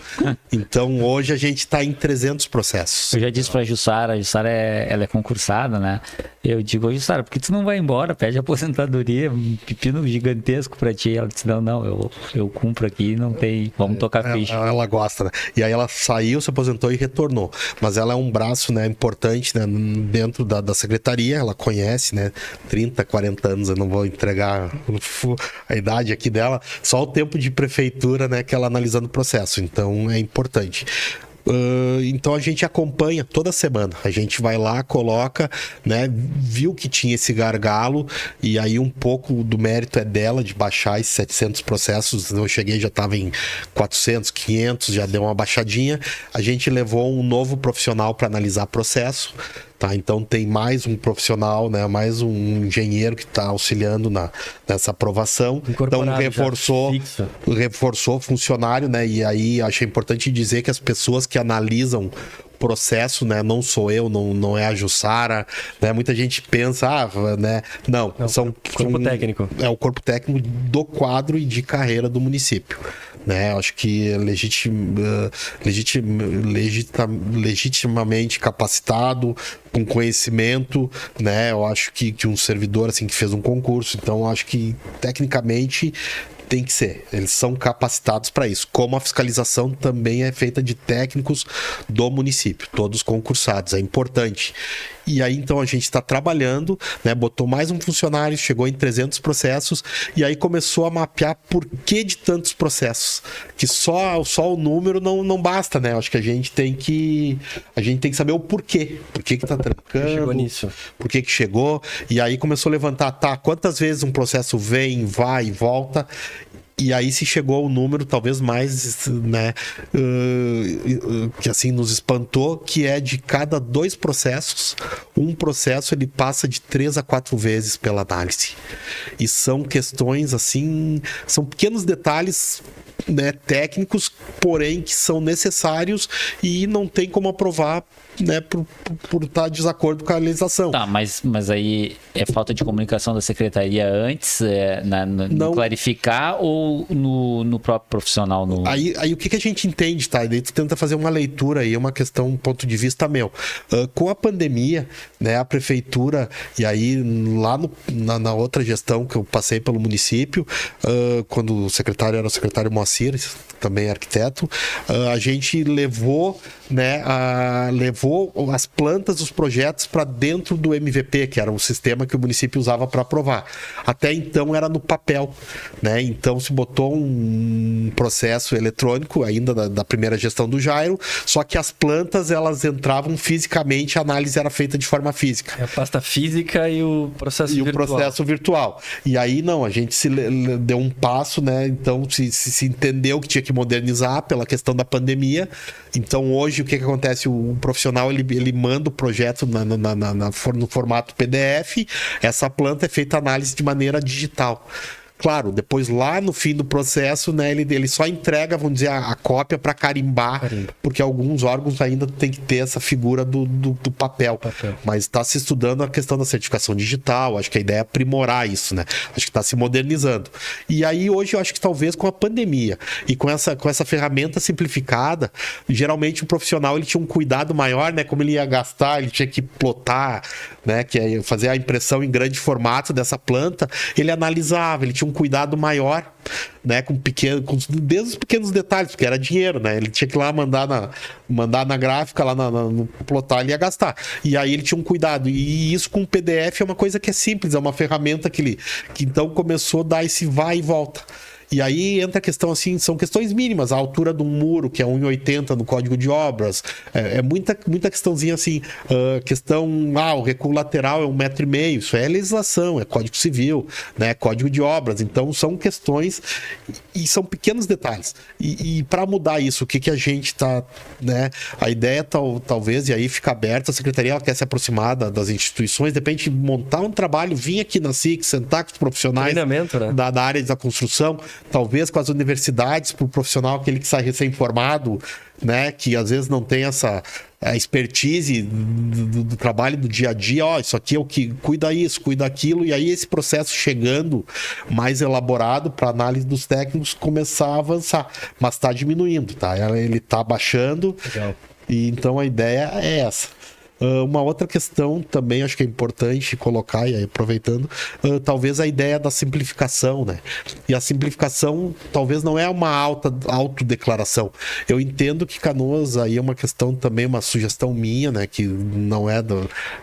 Então hoje a gente está em 300 processos. Eu já disse pra Jussara, a Jussara ela é concursada, né? Eu digo, Jussara, por que tu não vai embora? Pede aposentadoria, um pepino gigantesco pra ti. Ela disse, não, eu cumpro aqui, não tem, vamos tocar ficha. Ela gosta, né? E aí ela saiu, se aposentou e retornou. Mas ela é um braço, né, importante, né, dentro da secretaria, ela conhece, né, 30, 40 anos, eu não vou entregar a idade aqui dela, só o tempo de prefeitura, né, que ela analisando o processo, então é importante. Então a gente acompanha toda semana, a gente vai lá, coloca, né, viu que tinha esse gargalo e aí um pouco do mérito é dela de baixar esses 700 processos. Eu cheguei, já estava em 400, 500, já deu uma baixadinha. A gente levou um novo profissional para analisar processo. Tá, então tem mais um profissional, né, mais um engenheiro que está auxiliando nessa aprovação. Então reforçou funcionário, né, e aí achei importante dizer que as pessoas que analisam processo, né, não sou eu, não é a Jussara, né, muita gente pensa, né, não são corpo técnico. É o corpo técnico do quadro e de carreira do município, né, acho que é legitimamente capacitado, com conhecimento, né, eu acho que um servidor assim que fez um concurso, então eu acho que tecnicamente tem que ser, eles são capacitados para isso, como a fiscalização também é feita de técnicos do município, todos concursados, é importante. E aí então a gente está trabalhando, né, botou mais um funcionário, chegou em 300 processos e aí começou a mapear por que de tantos processos, que só o número não basta, né, acho que a gente tem que saber o porquê, por que tá trancando, chegou nisso, por que chegou, e aí começou a levantar, quantas vezes um processo vem, vai e volta. E aí se chegou ao número talvez mais, né, que assim nos espantou, que é de cada 2 processos, um processo ele passa de 3 a 4 vezes pela análise. E são questões assim, são pequenos detalhes, né, técnicos, porém que são necessários e não tem como aprovar, né, por estar de desacordo com a legislação. Tá, mas aí é falta de comunicação da secretaria antes, no clarificar ou no próprio profissional? Aí o que a gente entende, tá? Daí tu tenta fazer uma leitura aí, uma questão, um ponto de vista meu. Com a pandemia, né, a prefeitura, e aí lá na outra gestão que eu passei pelo município, quando o secretário era o secretário Moacir, também arquiteto, a gente levou, né, levou as plantas, os projetos para dentro do MVP, que era o sistema que o município usava para aprovar. Até então era no papel, né? Então se botou um processo eletrônico ainda da primeira gestão do Jairo, só que as plantas elas entravam fisicamente, a análise era feita de forma física. É a pasta física e o processo virtual. O processo virtual. E aí não, a gente deu um passo, né? Então se entendeu que tinha que modernizar pela questão da pandemia. Então hoje o que acontece? O profissional ele manda o projeto no formato PDF, essa planta é feita análise de maneira digital. Claro, depois lá no fim do processo, né, ele só entrega, vamos dizer, a cópia para carimbar, porque alguns órgãos ainda tem que ter essa figura do papel. Mas está se estudando a questão da certificação digital, acho que a ideia é aprimorar isso, né? Acho que está se modernizando. E aí hoje eu acho que talvez com a pandemia e com essa ferramenta simplificada, geralmente o profissional ele tinha um cuidado maior, né? Como ele ia gastar, ele tinha que plotar, né? Que é fazer a impressão em grande formato dessa planta, ele analisava, ele tinha um cuidado maior, né, desde os pequenos detalhes, porque era dinheiro, né, ele tinha que ir lá mandar na gráfica, lá no plotar, ele ia gastar, e aí ele tinha um cuidado, e isso com o PDF é uma coisa que é simples, é uma ferramenta que então começou a dar esse vai e volta. E aí entra a questão assim, são questões mínimas, a altura de um muro, que é 1,80 no Código de Obras, é muita questãozinha assim, o recuo lateral é 1,5 m, isso é legislação, é Código Civil, né, Código de Obras, então são questões e são pequenos detalhes. E para mudar isso, o que a gente tá, né, a ideia talvez, e aí fica aberta, a secretaria ela quer se aproximar das instituições, de repente montar um trabalho, vir aqui na SIC, sentar com os profissionais, né, da área da construção, talvez com as universidades, para o profissional, aquele que sai recém-formado, né, que às vezes não tem a expertise do trabalho do dia a dia, ó, isso aqui é o que cuida isso, cuida aquilo, e aí esse processo chegando mais elaborado para análise dos técnicos começar a avançar, mas está diminuindo, tá? Ele está baixando. Legal. E então a ideia é essa. Uma outra questão também acho que é importante colocar, e aí aproveitando, talvez a ideia da simplificação, né? E a simplificação talvez não é uma autodeclaração. Eu entendo que Canoas aí é uma questão também, uma sugestão minha, né? Que não é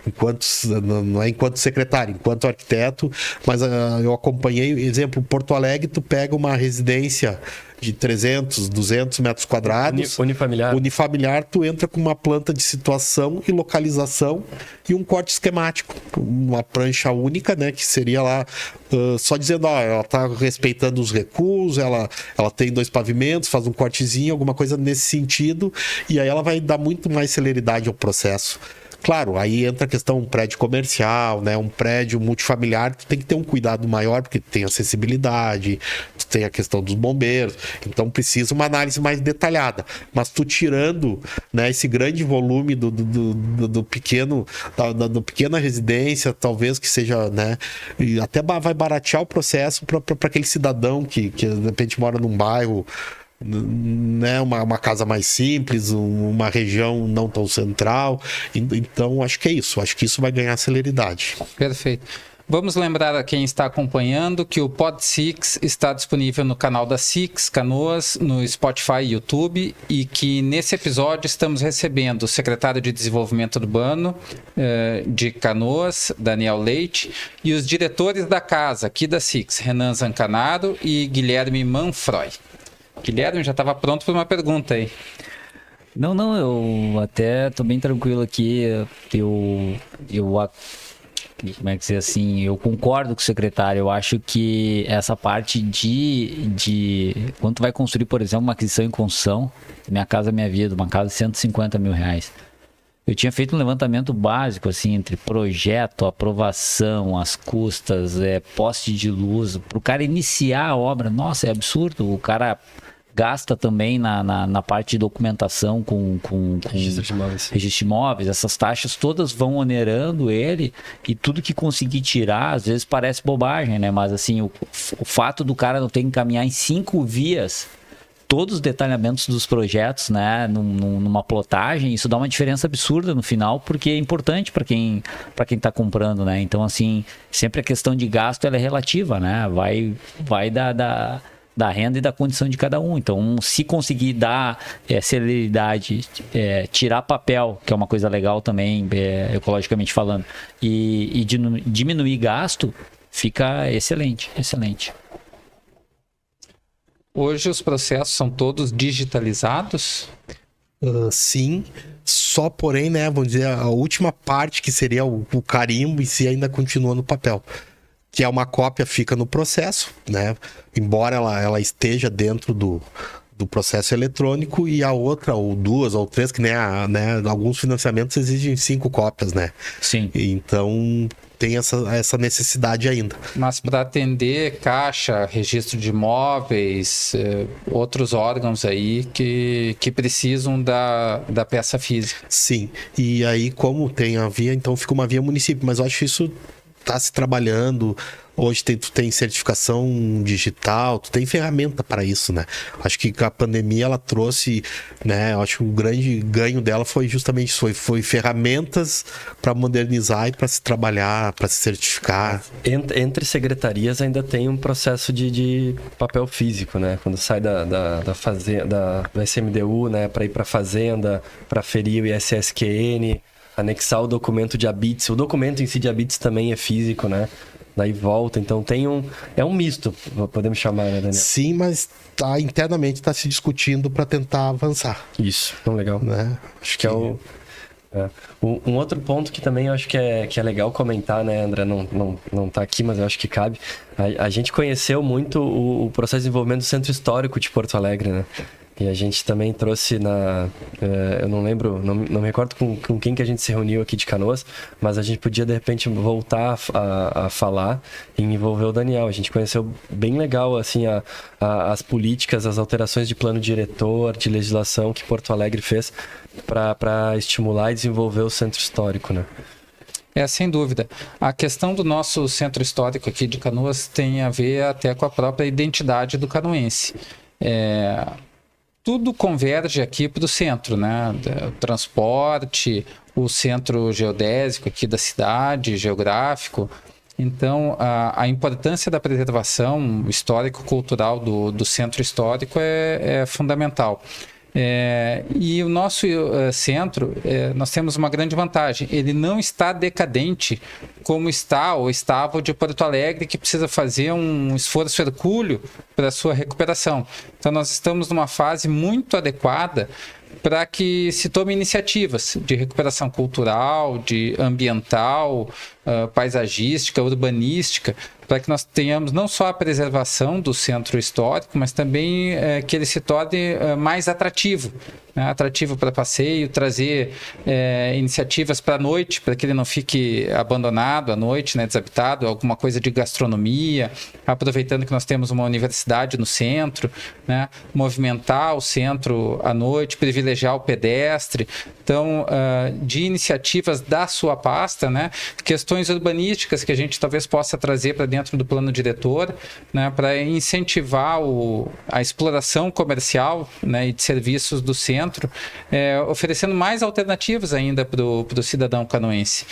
enquanto secretário, enquanto arquiteto, mas eu acompanhei, exemplo, Porto Alegre, tu pega uma residência de 300, 200 metros quadrados. Unifamiliar, tu entra com uma planta de situação e localização e um corte esquemático. Uma prancha única, né? Que seria lá só dizendo, ó, ela tá respeitando os recuos, ela tem 2 pavimentos, faz um cortezinho, alguma coisa nesse sentido, e aí ela vai dar muito mais celeridade ao processo. Claro, aí entra a questão um prédio comercial, né? Um prédio multifamiliar, tu tem que ter um cuidado maior, porque tem acessibilidade, tu tem a questão dos bombeiros, então precisa uma análise mais detalhada. Mas tu tirando, né, esse grande volume do pequena residência, talvez que seja, né? E até vai baratear o processo para aquele cidadão que de repente mora num bairro, né, uma casa mais simples, uma região não tão central. Então acho que é isso, acho que isso vai ganhar celeridade. Perfeito. Vamos lembrar a quem está acompanhando que o Pod Six está disponível no canal da Six Canoas, no Spotify e YouTube, e que nesse episódio estamos recebendo o secretário de Desenvolvimento Urbano de Canoas, Daniel Leite, e os diretores da casa aqui da Six, Renan Zancanaro e Guilherme Manfroy. Guilherme, já estava pronto para uma pergunta aí. Não, eu até tô bem tranquilo aqui. Como é que dizer assim, eu concordo com o secretário. Eu acho que essa parte de quando tu vai construir, por exemplo, uma aquisição em construção, Minha Casa Minha Vida, uma casa de 150 mil reais. Eu tinha feito um levantamento básico, assim, entre projeto, aprovação, as custas, poste de luz, para o cara iniciar a obra. Nossa, é absurdo. O cara gasta também na parte de documentação com registro de imóveis. Essas taxas todas vão onerando ele, e tudo que conseguir tirar, às vezes parece bobagem, né? Mas assim, o fato do cara não ter que caminhar em 5 vias todos os detalhamentos dos projetos, né, numa plotagem, isso dá uma diferença absurda no final, porque é importante para quem está comprando, né? Então, assim, sempre a questão de gasto ela é relativa, né? Vai da renda e da condição de cada um. Então, se conseguir dar celeridade, tirar papel, que é uma coisa legal também, ecologicamente falando, e diminuir gasto, fica excelente, excelente. Hoje os processos são todos digitalizados? Sim, só porém, né, vamos dizer, a última parte que seria o carimbo em si ainda continua no papel. Que é uma cópia, fica no processo, né? Embora ela esteja dentro do processo eletrônico, e a outra, ou 2 ou 3, que né, alguns financiamentos exigem 5 cópias, né? Sim. Então tem essa necessidade ainda. Mas para atender Caixa, registro de imóveis, outros órgãos aí que precisam da peça física. Sim, e aí como tem a via, então fica uma via município, mas eu acho que isso está se trabalhando. Hoje tu tem certificação digital, tu tem ferramenta para isso, né? Acho que a pandemia ela trouxe, né? Acho que o grande ganho dela foi justamente isso, foi ferramentas para modernizar e para se trabalhar, para se certificar. Entre secretarias ainda tem um processo de papel físico, né? Quando sai da fazenda, do SMDU, né? Para ir para a fazenda, para ferir o ISSQN, anexar o documento de habites. O documento em si de habites também é físico, né? Daí volta, então é um misto, podemos chamar, né, Daniel? Sim, mas internamente está se discutindo para tentar avançar. Isso, tão legal. Né? Acho que um outro ponto que também eu acho que é legal comentar, né, André, não tá aqui, mas eu acho que cabe. A gente conheceu muito o processo de desenvolvimento do Centro Histórico de Porto Alegre, né? E a gente também trouxe eu não lembro, não me recordo com quem que a gente se reuniu aqui de Canoas, mas a gente podia de repente voltar a falar e envolver o Daniel. A gente conheceu bem legal assim as políticas, as alterações de plano diretor, de legislação que Porto Alegre fez para estimular e desenvolver o centro histórico, né? Sem dúvida. A questão do nosso centro histórico aqui de Canoas tem a ver até com a própria identidade do canoense. Tudo converge aqui para o centro, né? O transporte, o centro geodésico aqui da cidade, geográfico. Então, a importância da preservação histórico-cultural do centro histórico é fundamental. E o nosso centro, nós temos uma grande vantagem. Ele não está decadente como está ou estava o de Porto Alegre, que precisa fazer um esforço hercúleo para a sua recuperação. Então, nós estamos numa fase muito adequada para que se tome iniciativas de recuperação cultural, de ambiental, paisagística, urbanística, para que nós tenhamos não só a preservação do centro histórico, mas também que ele se torne mais atrativo, né? Atrativo para passeio, trazer iniciativas para a noite, para que ele não fique abandonado à noite, né, desabitado, alguma coisa de gastronomia, aproveitando que nós temos uma universidade no centro, né, movimentar o centro à noite, privilegiar o pedestre. Então, de iniciativas da sua pasta, né, questões urbanísticas que a gente talvez possa trazer para dentro do plano diretor, né, para incentivar a exploração comercial, né, e de serviços do centro, oferecendo mais alternativas ainda para o cidadão canoense.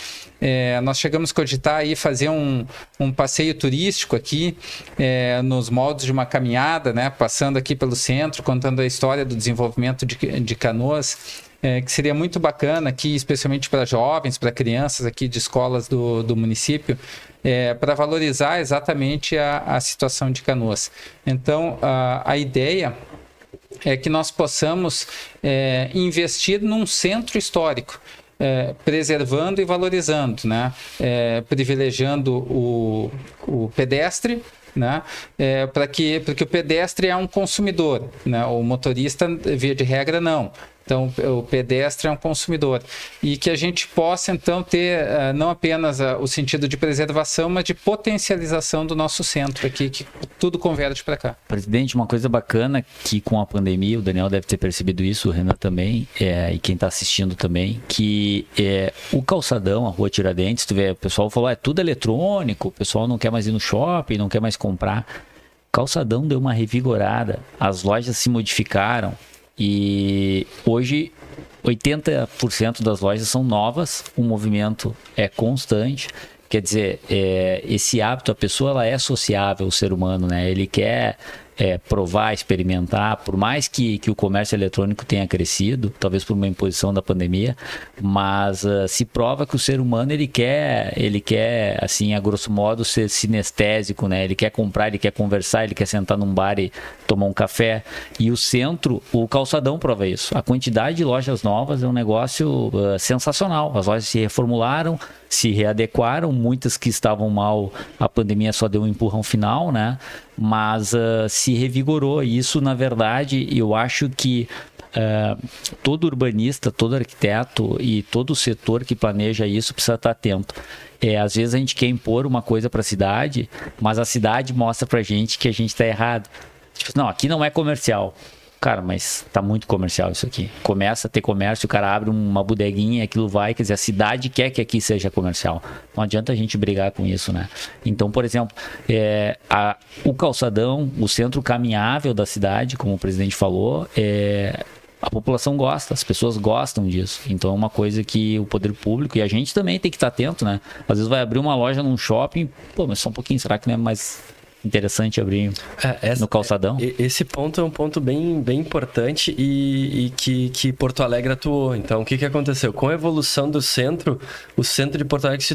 Nós chegamos a cogitar aí fazer um passeio turístico aqui, nos moldes de uma caminhada, né, passando aqui pelo centro, contando a história do desenvolvimento de Canoas, que seria muito bacana aqui, especialmente para jovens, para crianças aqui de escolas do município, para valorizar exatamente a situação de Canoas. Então, a ideia é que nós possamos investir num centro histórico, preservando e valorizando, né? Privilegiando o pedestre, né? Porque o pedestre é um consumidor, né? O motorista, via de regra, não. Então, o pedestre é um consumidor. E que a gente possa, então, ter não apenas o sentido de preservação, mas de potencialização do nosso centro aqui, que tudo converge para cá. Presidente, uma coisa bacana que com a pandemia, o Daniel deve ter percebido isso, o Renan também, e quem está assistindo também, que o calçadão, a Rua Tiradentes, tu vê, o pessoal falou, tudo eletrônico, o pessoal não quer mais ir no shopping, não quer mais comprar. O calçadão deu uma revigorada, as lojas se modificaram, e hoje 80% das lojas são novas, o movimento é constante. Quer dizer, esse hábito, a pessoa ela é sociável, o ser humano, né? Ele quer provar, experimentar, por mais que o comércio eletrônico tenha crescido, talvez por uma imposição da pandemia, mas se prova que o ser humano ele quer, assim, a grosso modo, ser sinestésico, né? Ele quer comprar, ele quer conversar, ele quer sentar num bar e tomar um café. E o centro, o calçadão prova isso. A quantidade de lojas novas é um negócio sensacional. As lojas se reformularam, se readequaram, muitas que estavam mal, a pandemia só deu um empurrão final, né? Mas se revigorou. E isso, na verdade, eu acho que todo urbanista, todo arquiteto e todo setor que planeja isso precisa estar atento. Às vezes a gente quer impor uma coisa para a cidade, mas a cidade mostra para a gente que a gente está errado. Tipo, não, aqui não é comercial. Cara, mas tá muito comercial isso aqui. Começa a ter comércio, o cara abre uma bodeguinha, aquilo vai, quer dizer, a cidade quer que aqui seja comercial. Não adianta a gente brigar com isso, né? Então, por exemplo, o calçadão, o centro caminhável da cidade, como o presidente falou, a população gosta, as pessoas gostam disso. Então é uma coisa que o poder público e a gente também tem que estar atento, né? Às vezes vai abrir uma loja num shopping, mas só um pouquinho, será que não é mais interessante abrir no calçadão? Esse ponto é um ponto bem, bem importante e que Porto Alegre atuou. Então, o que aconteceu? Com a evolução do centro, o centro de Porto Alegre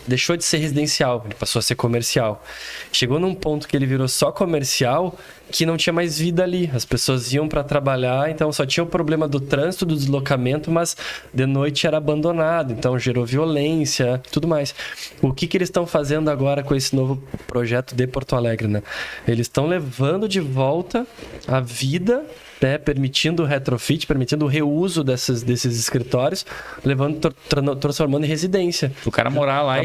deixou de ser residencial, ele passou a ser comercial. Chegou num ponto que ele virou só comercial, que não tinha mais vida ali. As pessoas iam para trabalhar, então só tinha o problema do trânsito, do deslocamento, mas de noite era abandonado, então gerou violência, tudo mais. O que eles estão fazendo agora com esse novo projeto de Porto Alegre, né? Eles estão levando de volta a vida, né, permitindo o retrofit, permitindo o reuso desses escritórios, transformando em residência. O cara morar lá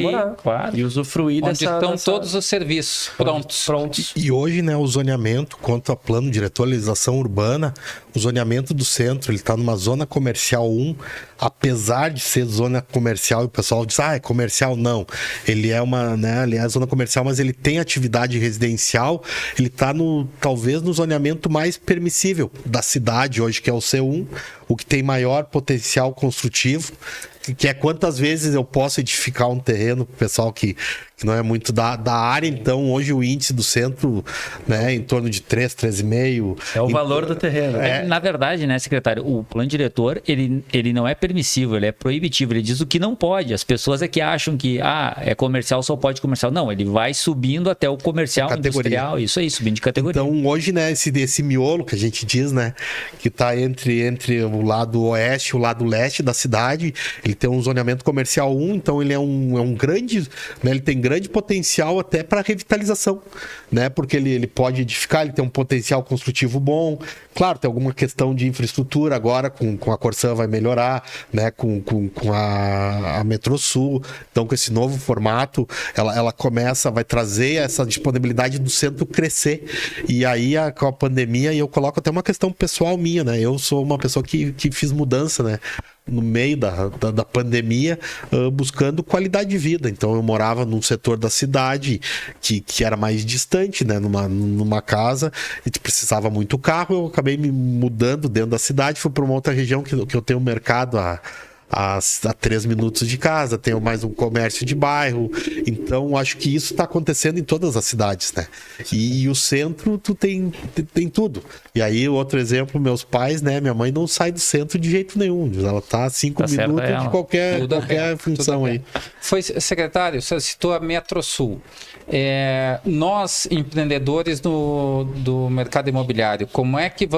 e usufruir onde estão todos os serviços prontos. E hoje, né, o zoneamento, quanto a plano diretor, legislação urbana, o zoneamento do centro, ele está numa zona comercial 1, apesar de ser zona comercial, e o pessoal diz, é comercial, não. Ele é ele é zona comercial, mas ele tem atividade residencial, ele está talvez no zoneamento mais permissível da cidade hoje, que é o C1, o que tem maior potencial construtivo, que é quantas vezes eu posso edificar um terreno pro pessoal que não é muito da área. Então hoje o índice do centro, né, em torno de 3,5. É o valor do terreno. Na verdade, né, secretário, o plano diretor, ele não é permissivo, ele é proibitivo, ele diz o que não pode. As pessoas é que acham que é comercial, só pode comercial. Não, ele vai subindo até o comercial, industrial, isso aí, subindo de categoria. Então hoje, né, esse miolo que a gente diz, né, que tá entre o lado oeste e o lado leste da cidade, ele tem um zoneamento comercial 1, então ele é um grande, né, ele tem grande potencial até para revitalização, né, porque ele pode edificar, ele tem um potencial construtivo bom. Claro, tem alguma questão de infraestrutura agora, com a Corsã vai melhorar, né, com a Metrosul. Então, com esse novo formato, ela vai trazer essa disponibilidade do centro crescer. E aí, com a pandemia, e eu coloco até uma questão pessoal minha, né, eu sou uma pessoa que fiz mudança, né, no meio da pandemia, buscando qualidade de vida. Então eu morava num setor da cidade que era mais distante, né, numa casa, e precisava muito carro. Eu acabei me mudando dentro da cidade, fui para uma outra região que eu tenho um mercado a 3 minutos de casa, tenho mais um comércio de bairro. Então acho que isso está acontecendo em todas as cidades, né? E o centro, tu tem tudo. E aí, outro exemplo, meus pais, né? Minha mãe não sai do centro de jeito nenhum. Ela tá a 5 minutos de qualquer função aí. Secretário, você citou a Metrosul. Nós, empreendedores do mercado imobiliário, como é que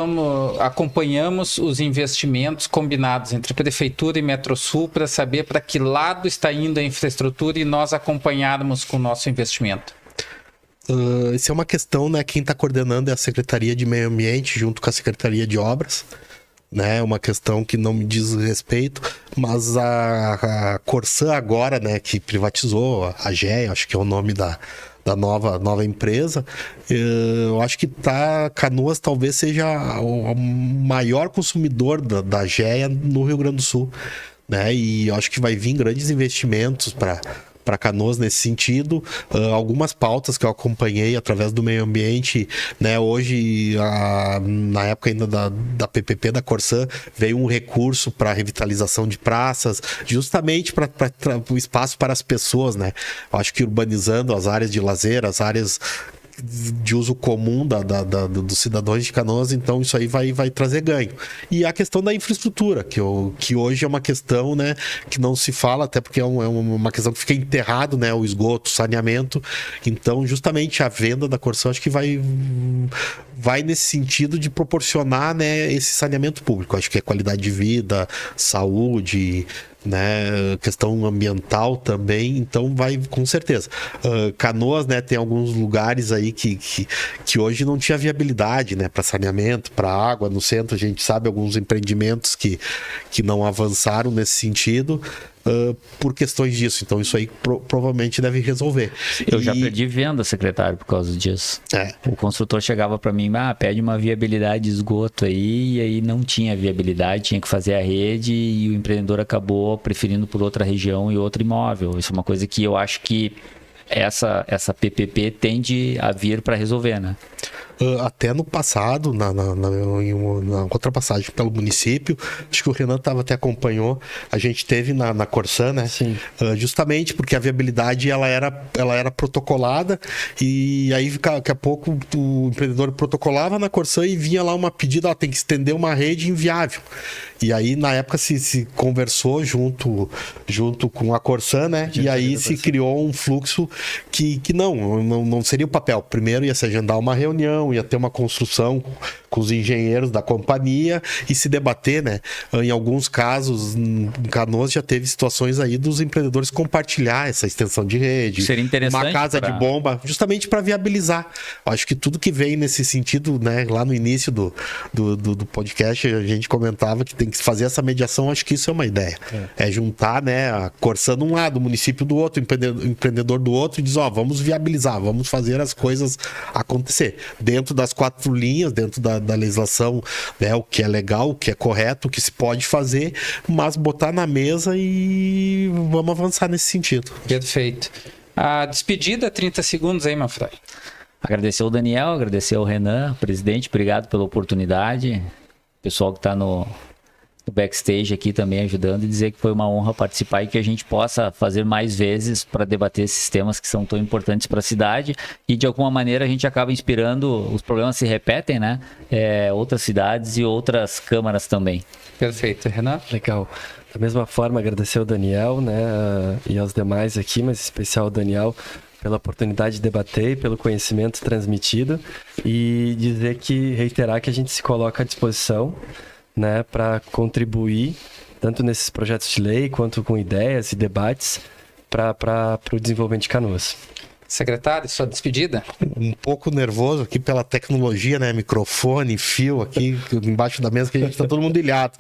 acompanhamos os investimentos combinados entre Prefeitura e Metrosul para saber para que lado está indo a infraestrutura e nós acompanharmos com o nosso investimento? Isso é uma questão, né? Quem está coordenando é a Secretaria de Meio Ambiente junto com a Secretaria de Obras. Né, uma questão que não me diz respeito, mas a Corsã agora, né, que privatizou a GEA, acho que é o nome da nova empresa, eu acho que Canoas talvez seja o maior consumidor da GEA no Rio Grande do Sul, né, e eu acho que vai vir grandes investimentos para Canoas nesse sentido. Algumas pautas que eu acompanhei através do meio ambiente, né, hoje, na época ainda da PPP da Corsã, veio um recurso para revitalização de praças, justamente para o espaço para as pessoas, né? Eu acho que urbanizando as áreas de lazer, as áreas de uso comum dos cidadãos de Canoas, então isso aí vai trazer ganho. E a questão da infraestrutura, que hoje é uma questão, né, que não se fala, até porque é uma questão que fica enterrado, né, o esgoto, o saneamento. Então, justamente a venda da Corsã, acho que vai nesse sentido de proporcionar, né, esse saneamento público. Acho que é qualidade de vida, saúde, né, questão ambiental também, então vai com certeza. Canoas, né, tem alguns lugares aí que hoje não tinha viabilidade, né, para saneamento, para água. No centro a gente sabe alguns empreendimentos que não avançaram nesse sentido, por questões disso. Então isso aí provavelmente deve resolver. Eu já perdi venda, secretário, por causa disso. O construtor chegava para mim, pede uma viabilidade de esgoto aí, e aí não tinha viabilidade, tinha que fazer a rede, e o empreendedor acabou preferindo por outra região e outro imóvel. Isso é uma coisa que eu acho que essa PPP tende a vir para resolver, né? Até no passado, na outra passagem pelo município, acho que o Renan até acompanhou, a gente teve na Corsã, né? Sim. Justamente porque a viabilidade ela era protocolada, e aí daqui a pouco o empreendedor protocolava na Corsã e vinha lá uma pedida, tem que estender uma rede inviável. E aí na época se conversou junto com a Corsã, né? E aí se criou um fluxo que não seria o papel. Primeiro ia se agendar uma reunião, reunião, ia ter uma construção com os engenheiros da companhia e se debater, né? Em alguns casos, em Canoas já teve situações aí dos empreendedores compartilhar essa extensão de rede. Seria interessante uma casa de bomba, justamente para viabilizar. Acho que tudo que vem nesse sentido, né? Lá no início do podcast, a gente comentava que tem que fazer essa mediação. Acho que isso é uma ideia. É juntar, né? A Corsã de um lado, o município do outro, o empreendedor do outro, e diz, vamos viabilizar, vamos fazer as coisas acontecer. Dentro das 4 linhas, dentro da legislação, né? O que é legal, o que é correto, o que se pode fazer, mas botar na mesa e vamos avançar nesse sentido. Perfeito. A despedida, 30 segundos aí, Manfroy. Agradecer ao Daniel, agradecer ao Renan, presidente, obrigado pela oportunidade. Pessoal que está no backstage aqui também ajudando, e dizer que foi uma honra participar e que a gente possa fazer mais vezes para debater esses temas que são tão importantes para a cidade, e de alguma maneira a gente acaba inspirando, os problemas se repetem, né? Outras cidades e outras câmaras também. Perfeito. Renan? Legal. Da mesma forma, agradecer ao Daniel, né, e aos demais aqui, mas em especial ao Daniel, pela oportunidade de debater, pelo conhecimento transmitido, e reiterar que a gente se coloca à disposição, né, para contribuir tanto nesses projetos de lei quanto com ideias e debates para o desenvolvimento de Canoas. Secretário, sua despedida? Um pouco nervoso aqui pela tecnologia, né? Microfone, fio aqui embaixo da mesa, que a gente tá todo mundo ilhado.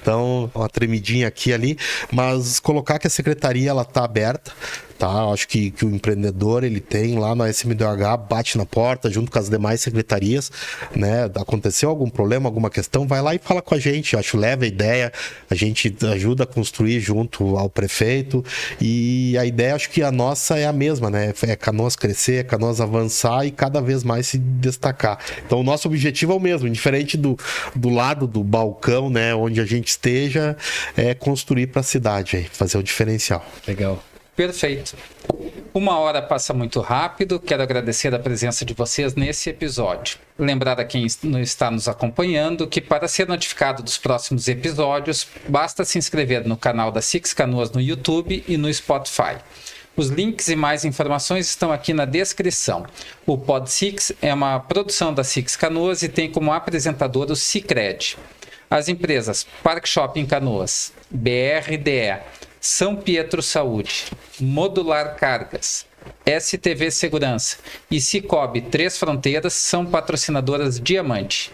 Então, uma tremidinha aqui e ali. Mas colocar que a secretaria, ela tá aberta, tá? Acho que o empreendedor, ele tem lá na SMDOH, bate na porta junto com as demais secretarias, né? Aconteceu algum problema, alguma questão, vai lá e fala com a gente. Acho, leva a ideia, a gente ajuda a construir junto ao prefeito, e a ideia, acho que a nossa é a mesma, né? É Canoas crescer, é Canoas avançar e cada vez mais se destacar. Então o nosso objetivo é o mesmo, diferente do lado do balcão, né? Onde a gente esteja, é construir para a cidade, fazer o diferencial. Legal. Perfeito. 1 hora passa muito rápido. Quero agradecer a presença de vocês nesse episódio. Lembrar a quem está nos acompanhando que, para ser notificado dos próximos episódios, basta se inscrever no canal da Six Canoas no YouTube e no Spotify. Os links e mais informações estão aqui na descrição. O Pod Six é uma produção da Six Canoas e tem como apresentador o Sicredi. As empresas Park Shopping Canoas, BRDE, São Pietro Saúde, Modular Cargas, STV Segurança e Cicobi Três Fronteiras são patrocinadoras Diamante.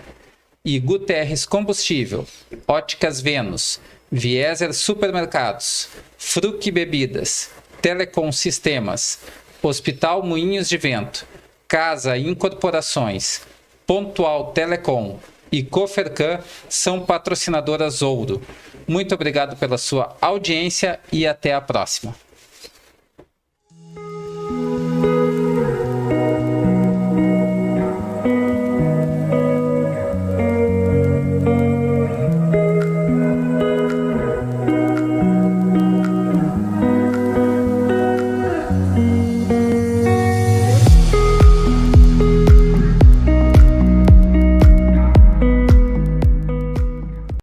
E Guterres Combustível, Óticas Vênus, Vieser Supermercados, Fruc Bebidas, Telecom Sistemas, Hospital Moinhos de Vento, Casa Incorporações, Pontual Telecom e Cofercan são patrocinadoras Ouro. Muito obrigado pela sua audiência e até a próxima.